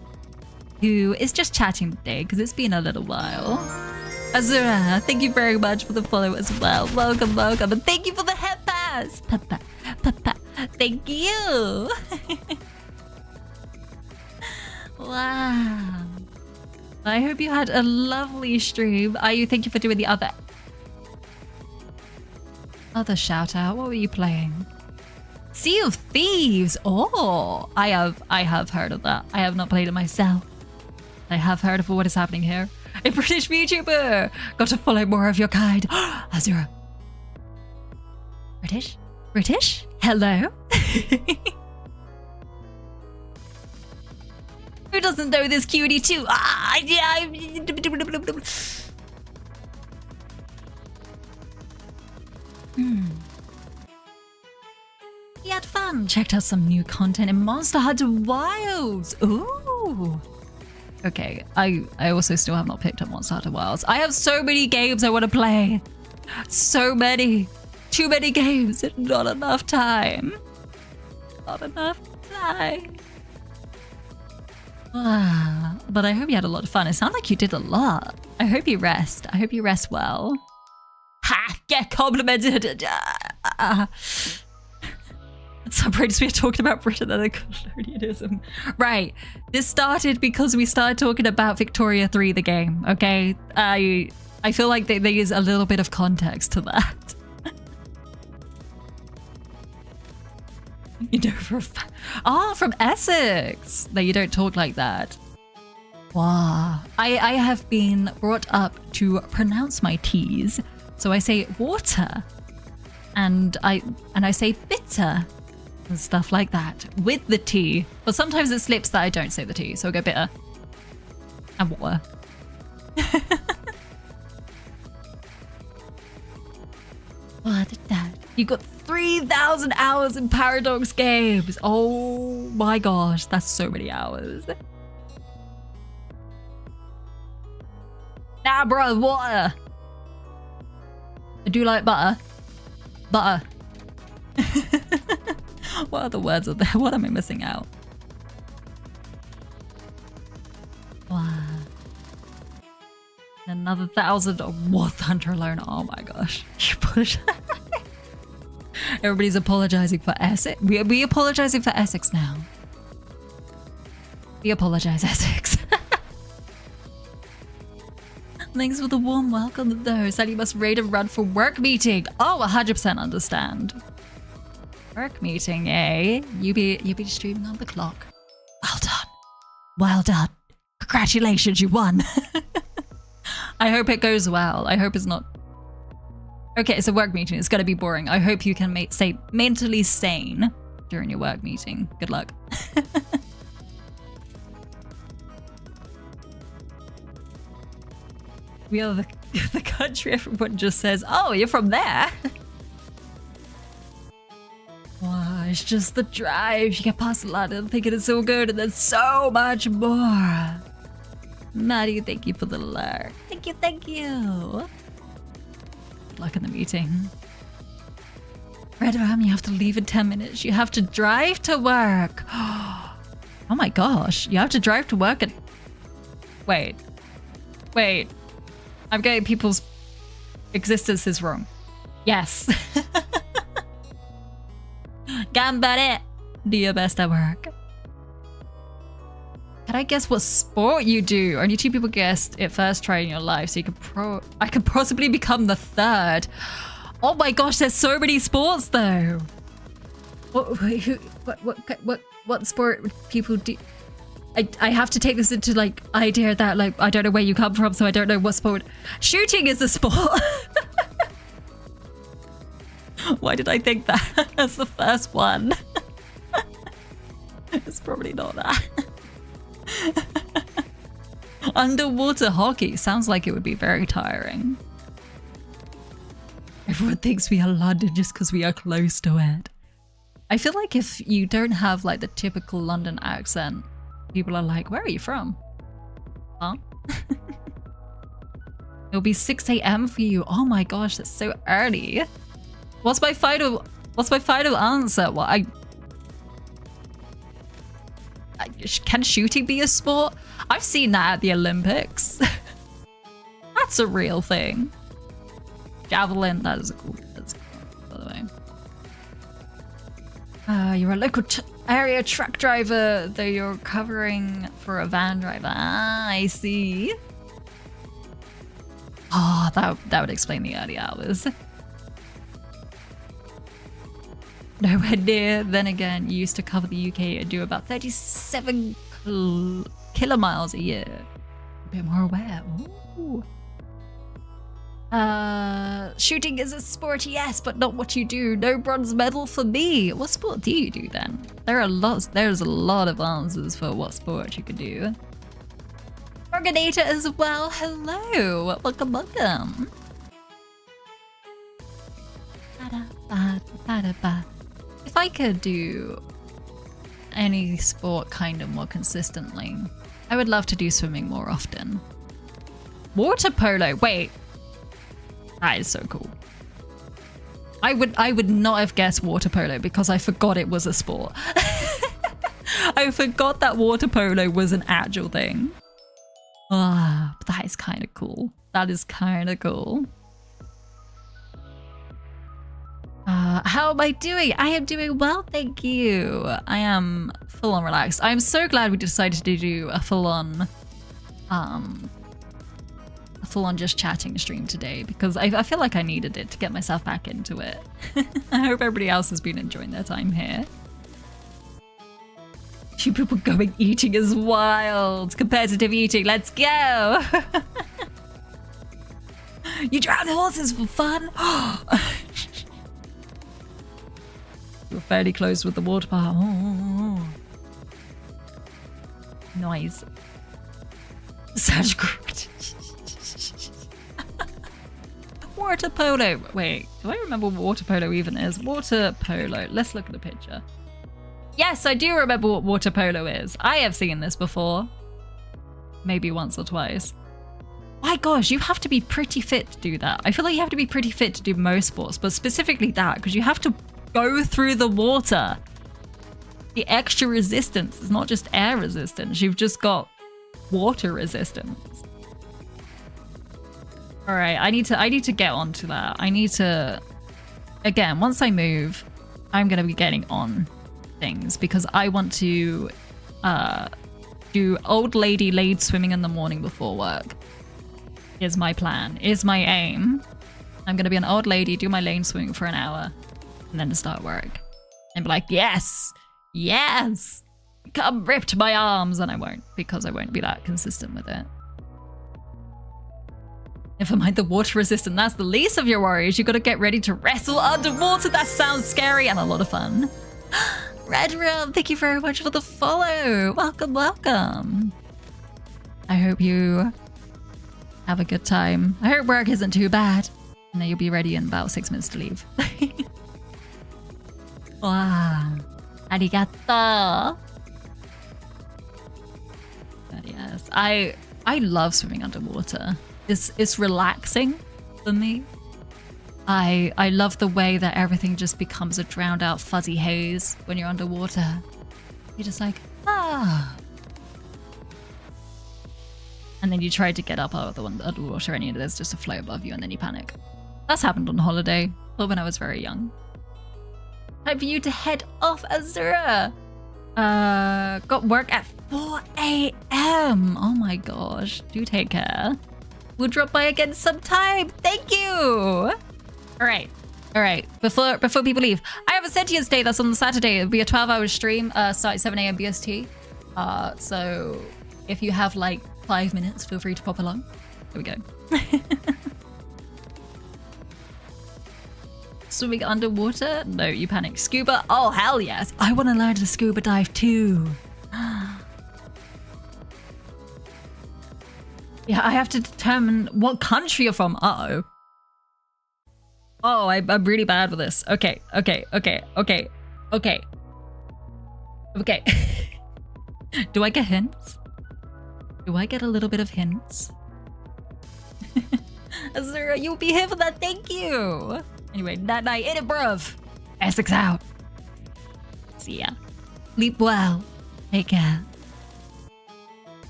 who is just chatting today because it's been a little while. Azura, thank you very much for the follow as well. Welcome, welcome, and thank you for the head pass. Papa, papa, thank you. Wow. I hope you had a lovely stream. Thank you for doing the other shout out. What were you playing? Sea of Thieves. Oh, I have heard of that. I have not played it myself. I have heard of what is happening here. A British VTuber! Got to follow more of your kind. Azura. British? British? Hello? Who doesn't know this cutie too? Ah, yeah. He had fun. Checked out some new content in Monster Hunter Wilds. Ooh. Okay, I also still have not picked up Monster Hunter Wilds. I have so many games I want to play. So many. Too many games. Not enough time. Not enough time. But I hope you had a lot of fun. It sounded like you did a lot. I hope you rest. I hope you rest well. Ha! Get complimented. Some brains we are talking about Britain and colonialism. Right. This started because we started talking about Victoria 3, the game. Okay. I feel like there is a little bit of context to that. You know, from Essex. No, you don't talk like that. Wow. I have been brought up to pronounce my T's. So I say water. And I say bitter. And stuff like that. With the T. But sometimes it slips that I don't say the T. So I go bitter. And water. What did that? You got 3,000 hours in Paradox games. Oh my gosh, that's so many hours. Nah, bro, water. I do like butter. Butter. What other words are there? What am I missing out? Wow. Another 1,000 of War Thunder alone. Oh my gosh. You push. Everybody's apologizing for Essex. We apologizing for Essex now. We apologize, Essex. Thanks for the warm welcome though. Said you must raid and run for work meeting. Oh, 100% understand. Work meeting, eh? You be streaming on the clock. Well done. Well done. Congratulations, you won. I hope it goes well. I hope it's not... Okay, it's a work meeting. It's gonna be boring. I hope you can stay mentally sane during your work meeting. Good luck. We are the country everyone just says, oh, you're from there. Wow, it's just the drive. You get past London thinking it's so good and there's so much more. Maddie, thank you for the lurk. Thank you, thank you. Good luck in the meeting. Red Ram, you have to leave in 10 minutes. You have to drive to work. Oh my gosh, you have to drive to work and... Wait. I'm getting people's existences wrong. Yes. Gambare. Do your best at work. Can I guess what sport you do? Only 2 people guessed it first try in your life, so you could I could possibly become the 3rd. Oh my gosh, there's so many sports though. What sport would people do? I have to take this into like idea that like I don't know where you come from, so I don't know what sport. Shooting is a sport. Why did I think that? That's the first one. It's probably not that. Underwater hockey sounds like it would be very tiring. Everyone thinks we are London just because we are close to it. I feel like if you don't have like the typical London accent, people are like, where are you from? Huh? It'll be 6 a.m. for you. Oh my gosh, that's so early. What's my final answer? What can shooting be a sport? I've seen that at the Olympics. That's a real thing. Javelin, that is cool. That's cool, by the way. You're a local area truck driver, though you're covering for a van driver. Ah, I see. Oh, that would explain the early hours. Nowhere near. Then again, you used to cover the UK and do about 37 kilomiles a year. A bit more aware. Ooh. Shooting is a sport, yes, but not what you do. No bronze medal for me. What sport do you do then? There's a lot of answers for what sport you could do. Organinator as well. Hello. Welcome, welcome. If I could do any sport kind of more consistently, I would love to do swimming more often. Water polo. Wait. That is so cool. I would not have guessed water polo because I forgot it was a sport. I forgot that water polo was an actual thing. Ah, but that is kind of cool. That is kind of cool. How am I doing? I am doing well, thank you. I am full on relaxed. I'm so glad we decided to do a full on just chatting stream today because I feel like I needed it to get myself back into it. I hope everybody else has been enjoying their time here. Two people going eating is wild. Competitive eating, let's go. You drown horses for fun. You're fairly close with the water park. Oh. Nice. Such good. Water polo. Wait, do I remember what water polo even is? Water polo. Let's look at the picture. Yes, I do remember what water polo is. I have seen this before. Maybe once or twice. My gosh, you have to be pretty fit to do that. I feel like you have to be pretty fit to do most sports, but specifically that, because you have to go through the water. The extra resistance is not just air resistance. You've just got water resistance. All right, I need to get onto that. I need to, again, once I move, I'm going to be getting on things because I want to do old lady lade swimming in the morning before work. Is my plan, is my aim. I'm going to be an old lady, do my lane swimming for an hour, and then to start work. And be like, yes, yes, come rip to my arms. And I won't, because I won't be that consistent with it. Never mind the water resistant, that's the least of your worries. You got to get ready to wrestle underwater. That sounds scary and a lot of fun. Red Room, thank you very much for the follow. Welcome, welcome. I hope you have a good time. I hope work isn't too bad. And then you'll be ready in about 6 minutes to leave. Wow. Arigato. But yes, I love swimming underwater. It's relaxing for me. I love the way that everything just becomes a drowned out fuzzy haze when you're underwater. You're just like, ah. And then you try to get up out of the underwater and there's just a float above you and then you panic. That's happened on holiday, or when I was very young. Time for you to head off, Azura. Got work at 4 a.m. Oh my gosh, do take care. We'll drop by again sometime. Thank you. All right. Before people leave, I have a Sentience Day that's on the Saturday. It'll be a 12-hour stream, start at 7 a.m. BST. So if you have like 5 minutes, feel free to pop along. There we go. Swimming underwater? No, you panic. Scuba? Oh, hell yes. I want to learn to scuba dive too. Yeah, I have to determine what country you're from. Uh-oh. Oh, I'm really bad with this. Okay. Do I get hints? Do I get a little bit of hints? Azura, you'll be here for that. Thank you. Anyway, night night, in it, bruv. Essex out. See ya. Sleep well. Take care.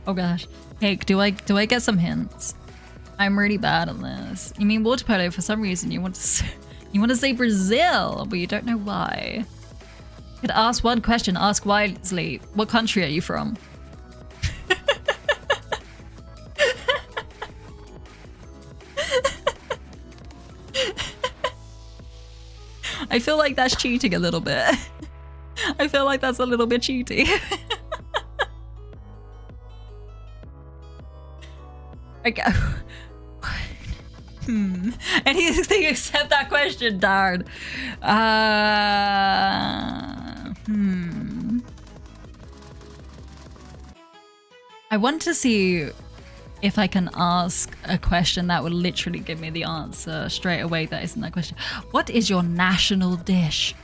Oh gosh. Cake, do I get some hints? I'm really bad at this. You mean water polo? For some reason you want to say Brazil, but you don't know why. You could ask one question. Ask wisely. What country are you from? I feel like that's cheating a little bit. I feel like that's a little bit cheating. Okay. Anything except that question, darn. I want to see if I can ask a question that will literally give me the answer straight away that isn't that question. What is your national dish?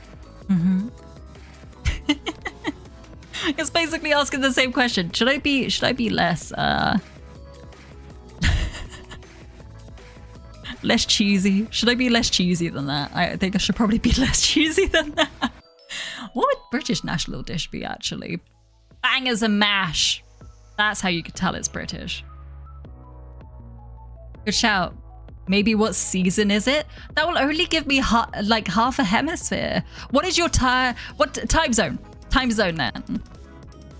It's basically asking the same question. Should I be less less cheesy? Should I be less cheesy than that? I think I should probably be less cheesy than that. What would British national dish be actually? Bangers and mash. That's how you could tell it's British. Good shout. Maybe what season is it? That will only give me like half a hemisphere. What is your what time zone? Time zone then.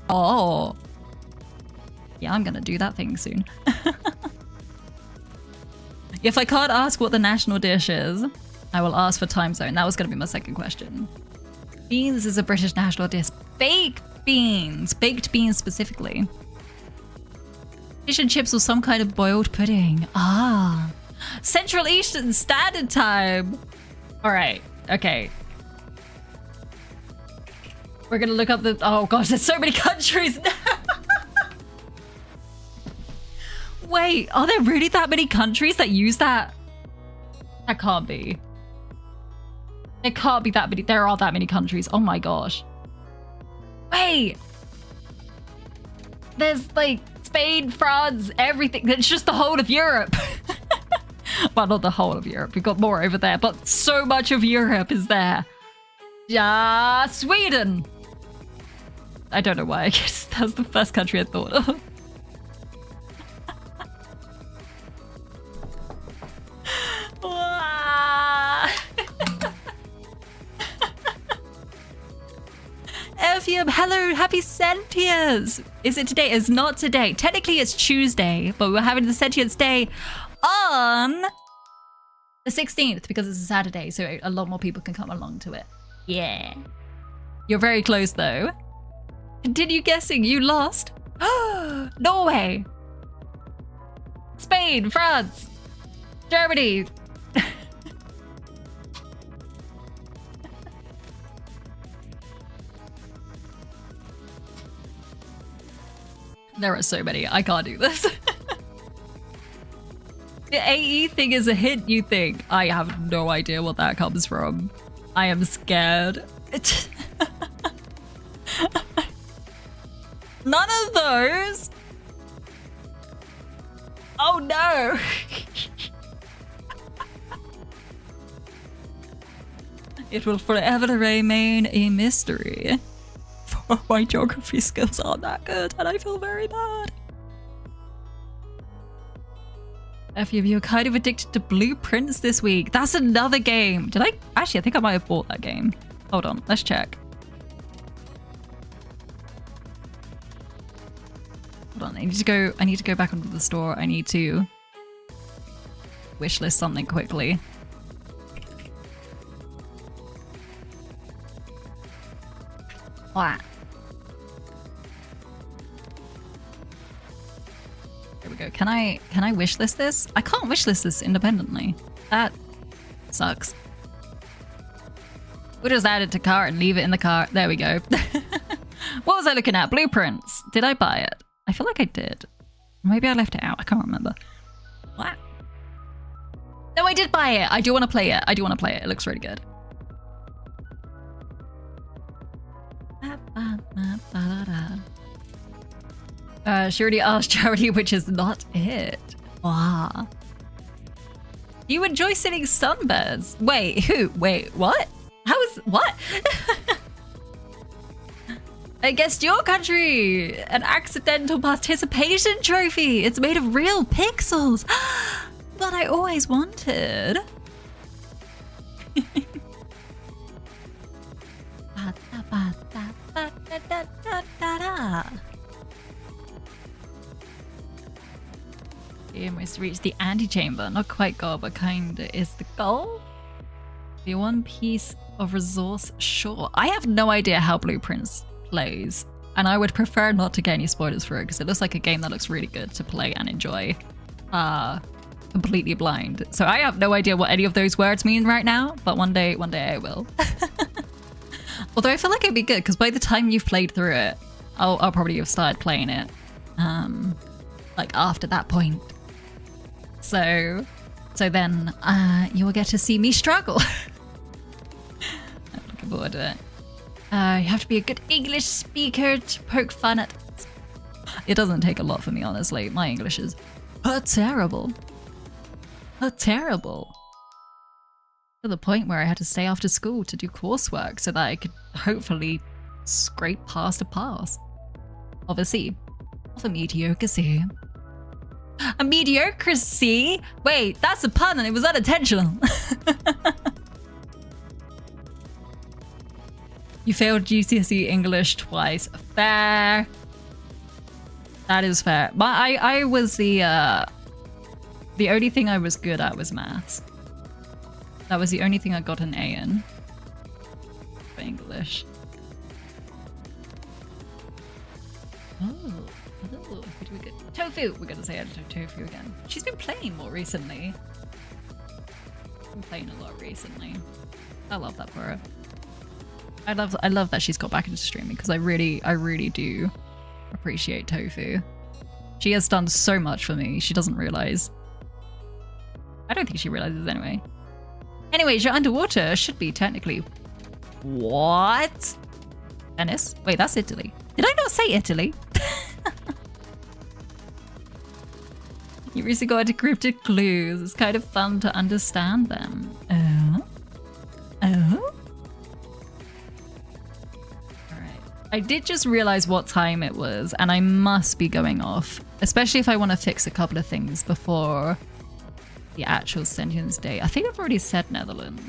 Oh. Yeah, I'm gonna do that thing soon. If I can't ask what the national dish is, I will ask for time zone. That was gonna be my second question. Beans is a British national dish. Baked beans. Baked beans specifically. Fish and chips or some kind of boiled pudding. Ah. Central Eastern Standard Time. All right. Okay. We're gonna look up the. Oh gosh, there's so many countries now. Wait, are there really that many countries that use that? That can't be. There can't be that many. There are that many countries. Oh my gosh. Wait. There's like Spain, France, everything. It's just the whole of Europe. Well, not the whole of Europe. We've got more over there, but so much of Europe is there. Yeah, Sweden. I don't know why. I guess that was the first country I thought of. Evium, hello, happy Sentience. Is it today? It's not today. Technically, it's Tuesday, but we're having the Sentience Day on the 16th because it's a Saturday, so a lot more people can come along to it. Yeah. You're very close, though. Continue guessing. You lost. Norway. Spain. France. Germany. There are so many. I can't do this. The AE thing is a hint, you think? I have no idea what that comes from. I am scared. None of those? Oh no! It will forever remain a mystery. For my geography skills aren't that good and I feel very bad. Effie, you're kind of addicted to blueprints this week. That's another game. Did I? Actually, I think I might have bought that game. Hold on, let's check. Hold on, I need to go back onto the store. I need to wishlist something quickly. Wow. There we go. Can I wishlist this? I can't wishlist this independently. That sucks. We'll just add it to cart and leave it in the cart. There we go. What was I looking at? Blueprints. Did I buy it? I feel like I did. Maybe I left it out. I can't remember. What? No, I did buy it. I do want to play it. I do want to play it. It looks really good. She already asked Charity, which is not it. Wow. Do you enjoy sitting sunbeds? Wait, who? Wait, what? How is what? I guessed your country. An accidental participation trophy. It's made of real pixels. But I always wanted. We almost reached the antechamber. Not quite goal, but kinda is the goal. The one piece of resource, sure. I have no idea how Blueprints plays, and I would prefer not to get any spoilers for it because it looks like a game that looks really good to play and enjoy. completely blind. So I have no idea what any of those words mean right now, but one day I will. Although I feel like it'd be good because by the time you've played through it, I'll probably have started playing it. Like after that point. So then you will get to see me struggle. I'm looking forward to it. You have to be a good English speaker to poke fun at. It doesn't take a lot for me, honestly. My English is terrible. Terrible. To the point where I had to stay after school to do coursework so that I could hopefully scrape past a pass. Of a C. Of a mediocre C. A mediocre C? Wait, that's a pun and it was unintentional. You failed GCSE English twice. Fair. That is fair. I was the only thing I was good at was maths. That was the only thing I got an A in. For English. Oh, what do we get? Tofu! We're gonna say editor Tofu again. She's been playing more recently. Been playing a lot recently. I love that for her. I love that she's got back into streaming because I really do appreciate Tofu. She has done so much for me. She doesn't realize. I don't think she realizes anyway. Anyways, you're underwater. Should be technically. What? Venice? Wait, that's Italy. Did I not say Italy? You recently got into cryptic clues. It's kind of fun to understand them. Oh? Alright. I did just realize what time it was, and I must be going off. Especially if I want to fix a couple of things before the actual sentience day. I think I've already said Netherlands.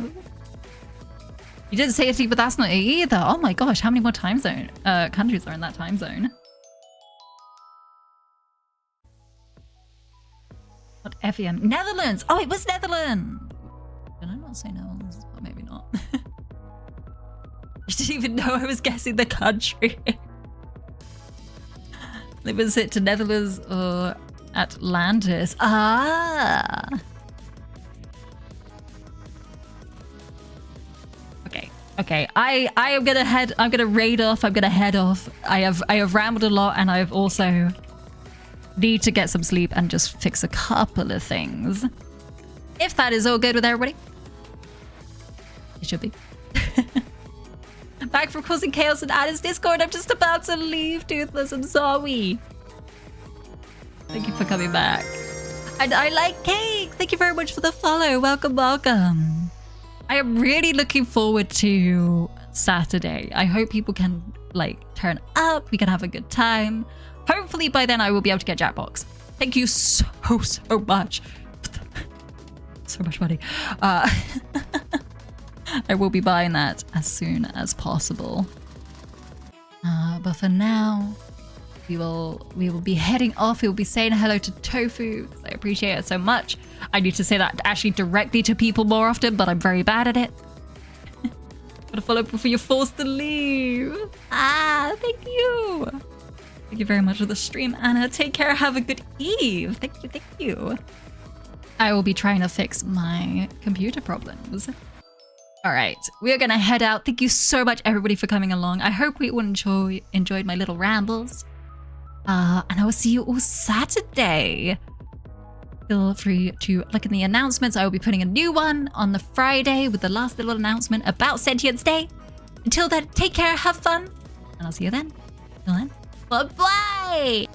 You didn't say Italy, but that's not it either. Oh my gosh, how many more time zone countries are in that time zone? What FM? Netherlands! Oh, it was Netherlands! Did I not say Netherlands? Well, maybe not. You didn't even know I was guessing the country. Was it to Netherlands or Atlantis? Ah! Okay, I am gonna I'm gonna raid off, I'm gonna head off. I have rambled a lot and I've also need to get some sleep and just fix a couple of things. If that is all good with everybody. It should be. Back from causing chaos in Anna's Discord. I'm just about to leave, Toothless. I'm sorry. Thank you for coming back. And I like cake. Thank you very much for the follow. Welcome, welcome. I am really looking forward to Saturday. I hope people can like turn up. We can have a good time. Hopefully by then I will be able to get Jackbox. Thank you so much. So much money. I will be buying that as soon as possible. But for now, we will be heading off. We will be saying hello to Tofu. I appreciate it so much. I need to say that actually directly to people more often, but I'm very bad at it. Gotta follow before you're forced to leave. Thank you. Thank you very much for the stream, Anna. Take care. Have a good eve. Thank you. I will be trying to fix my computer problems. All right, we are gonna head out. Thank you so much, everybody, for coming along. I hope we all enjoyed my little rambles. And I will see you all Saturday. Feel free to look in the announcements. I will be putting a new one on the Friday with the last little announcement about Sentience Day. Until then, take care, have fun, and I'll see you then. Till then, bye-bye!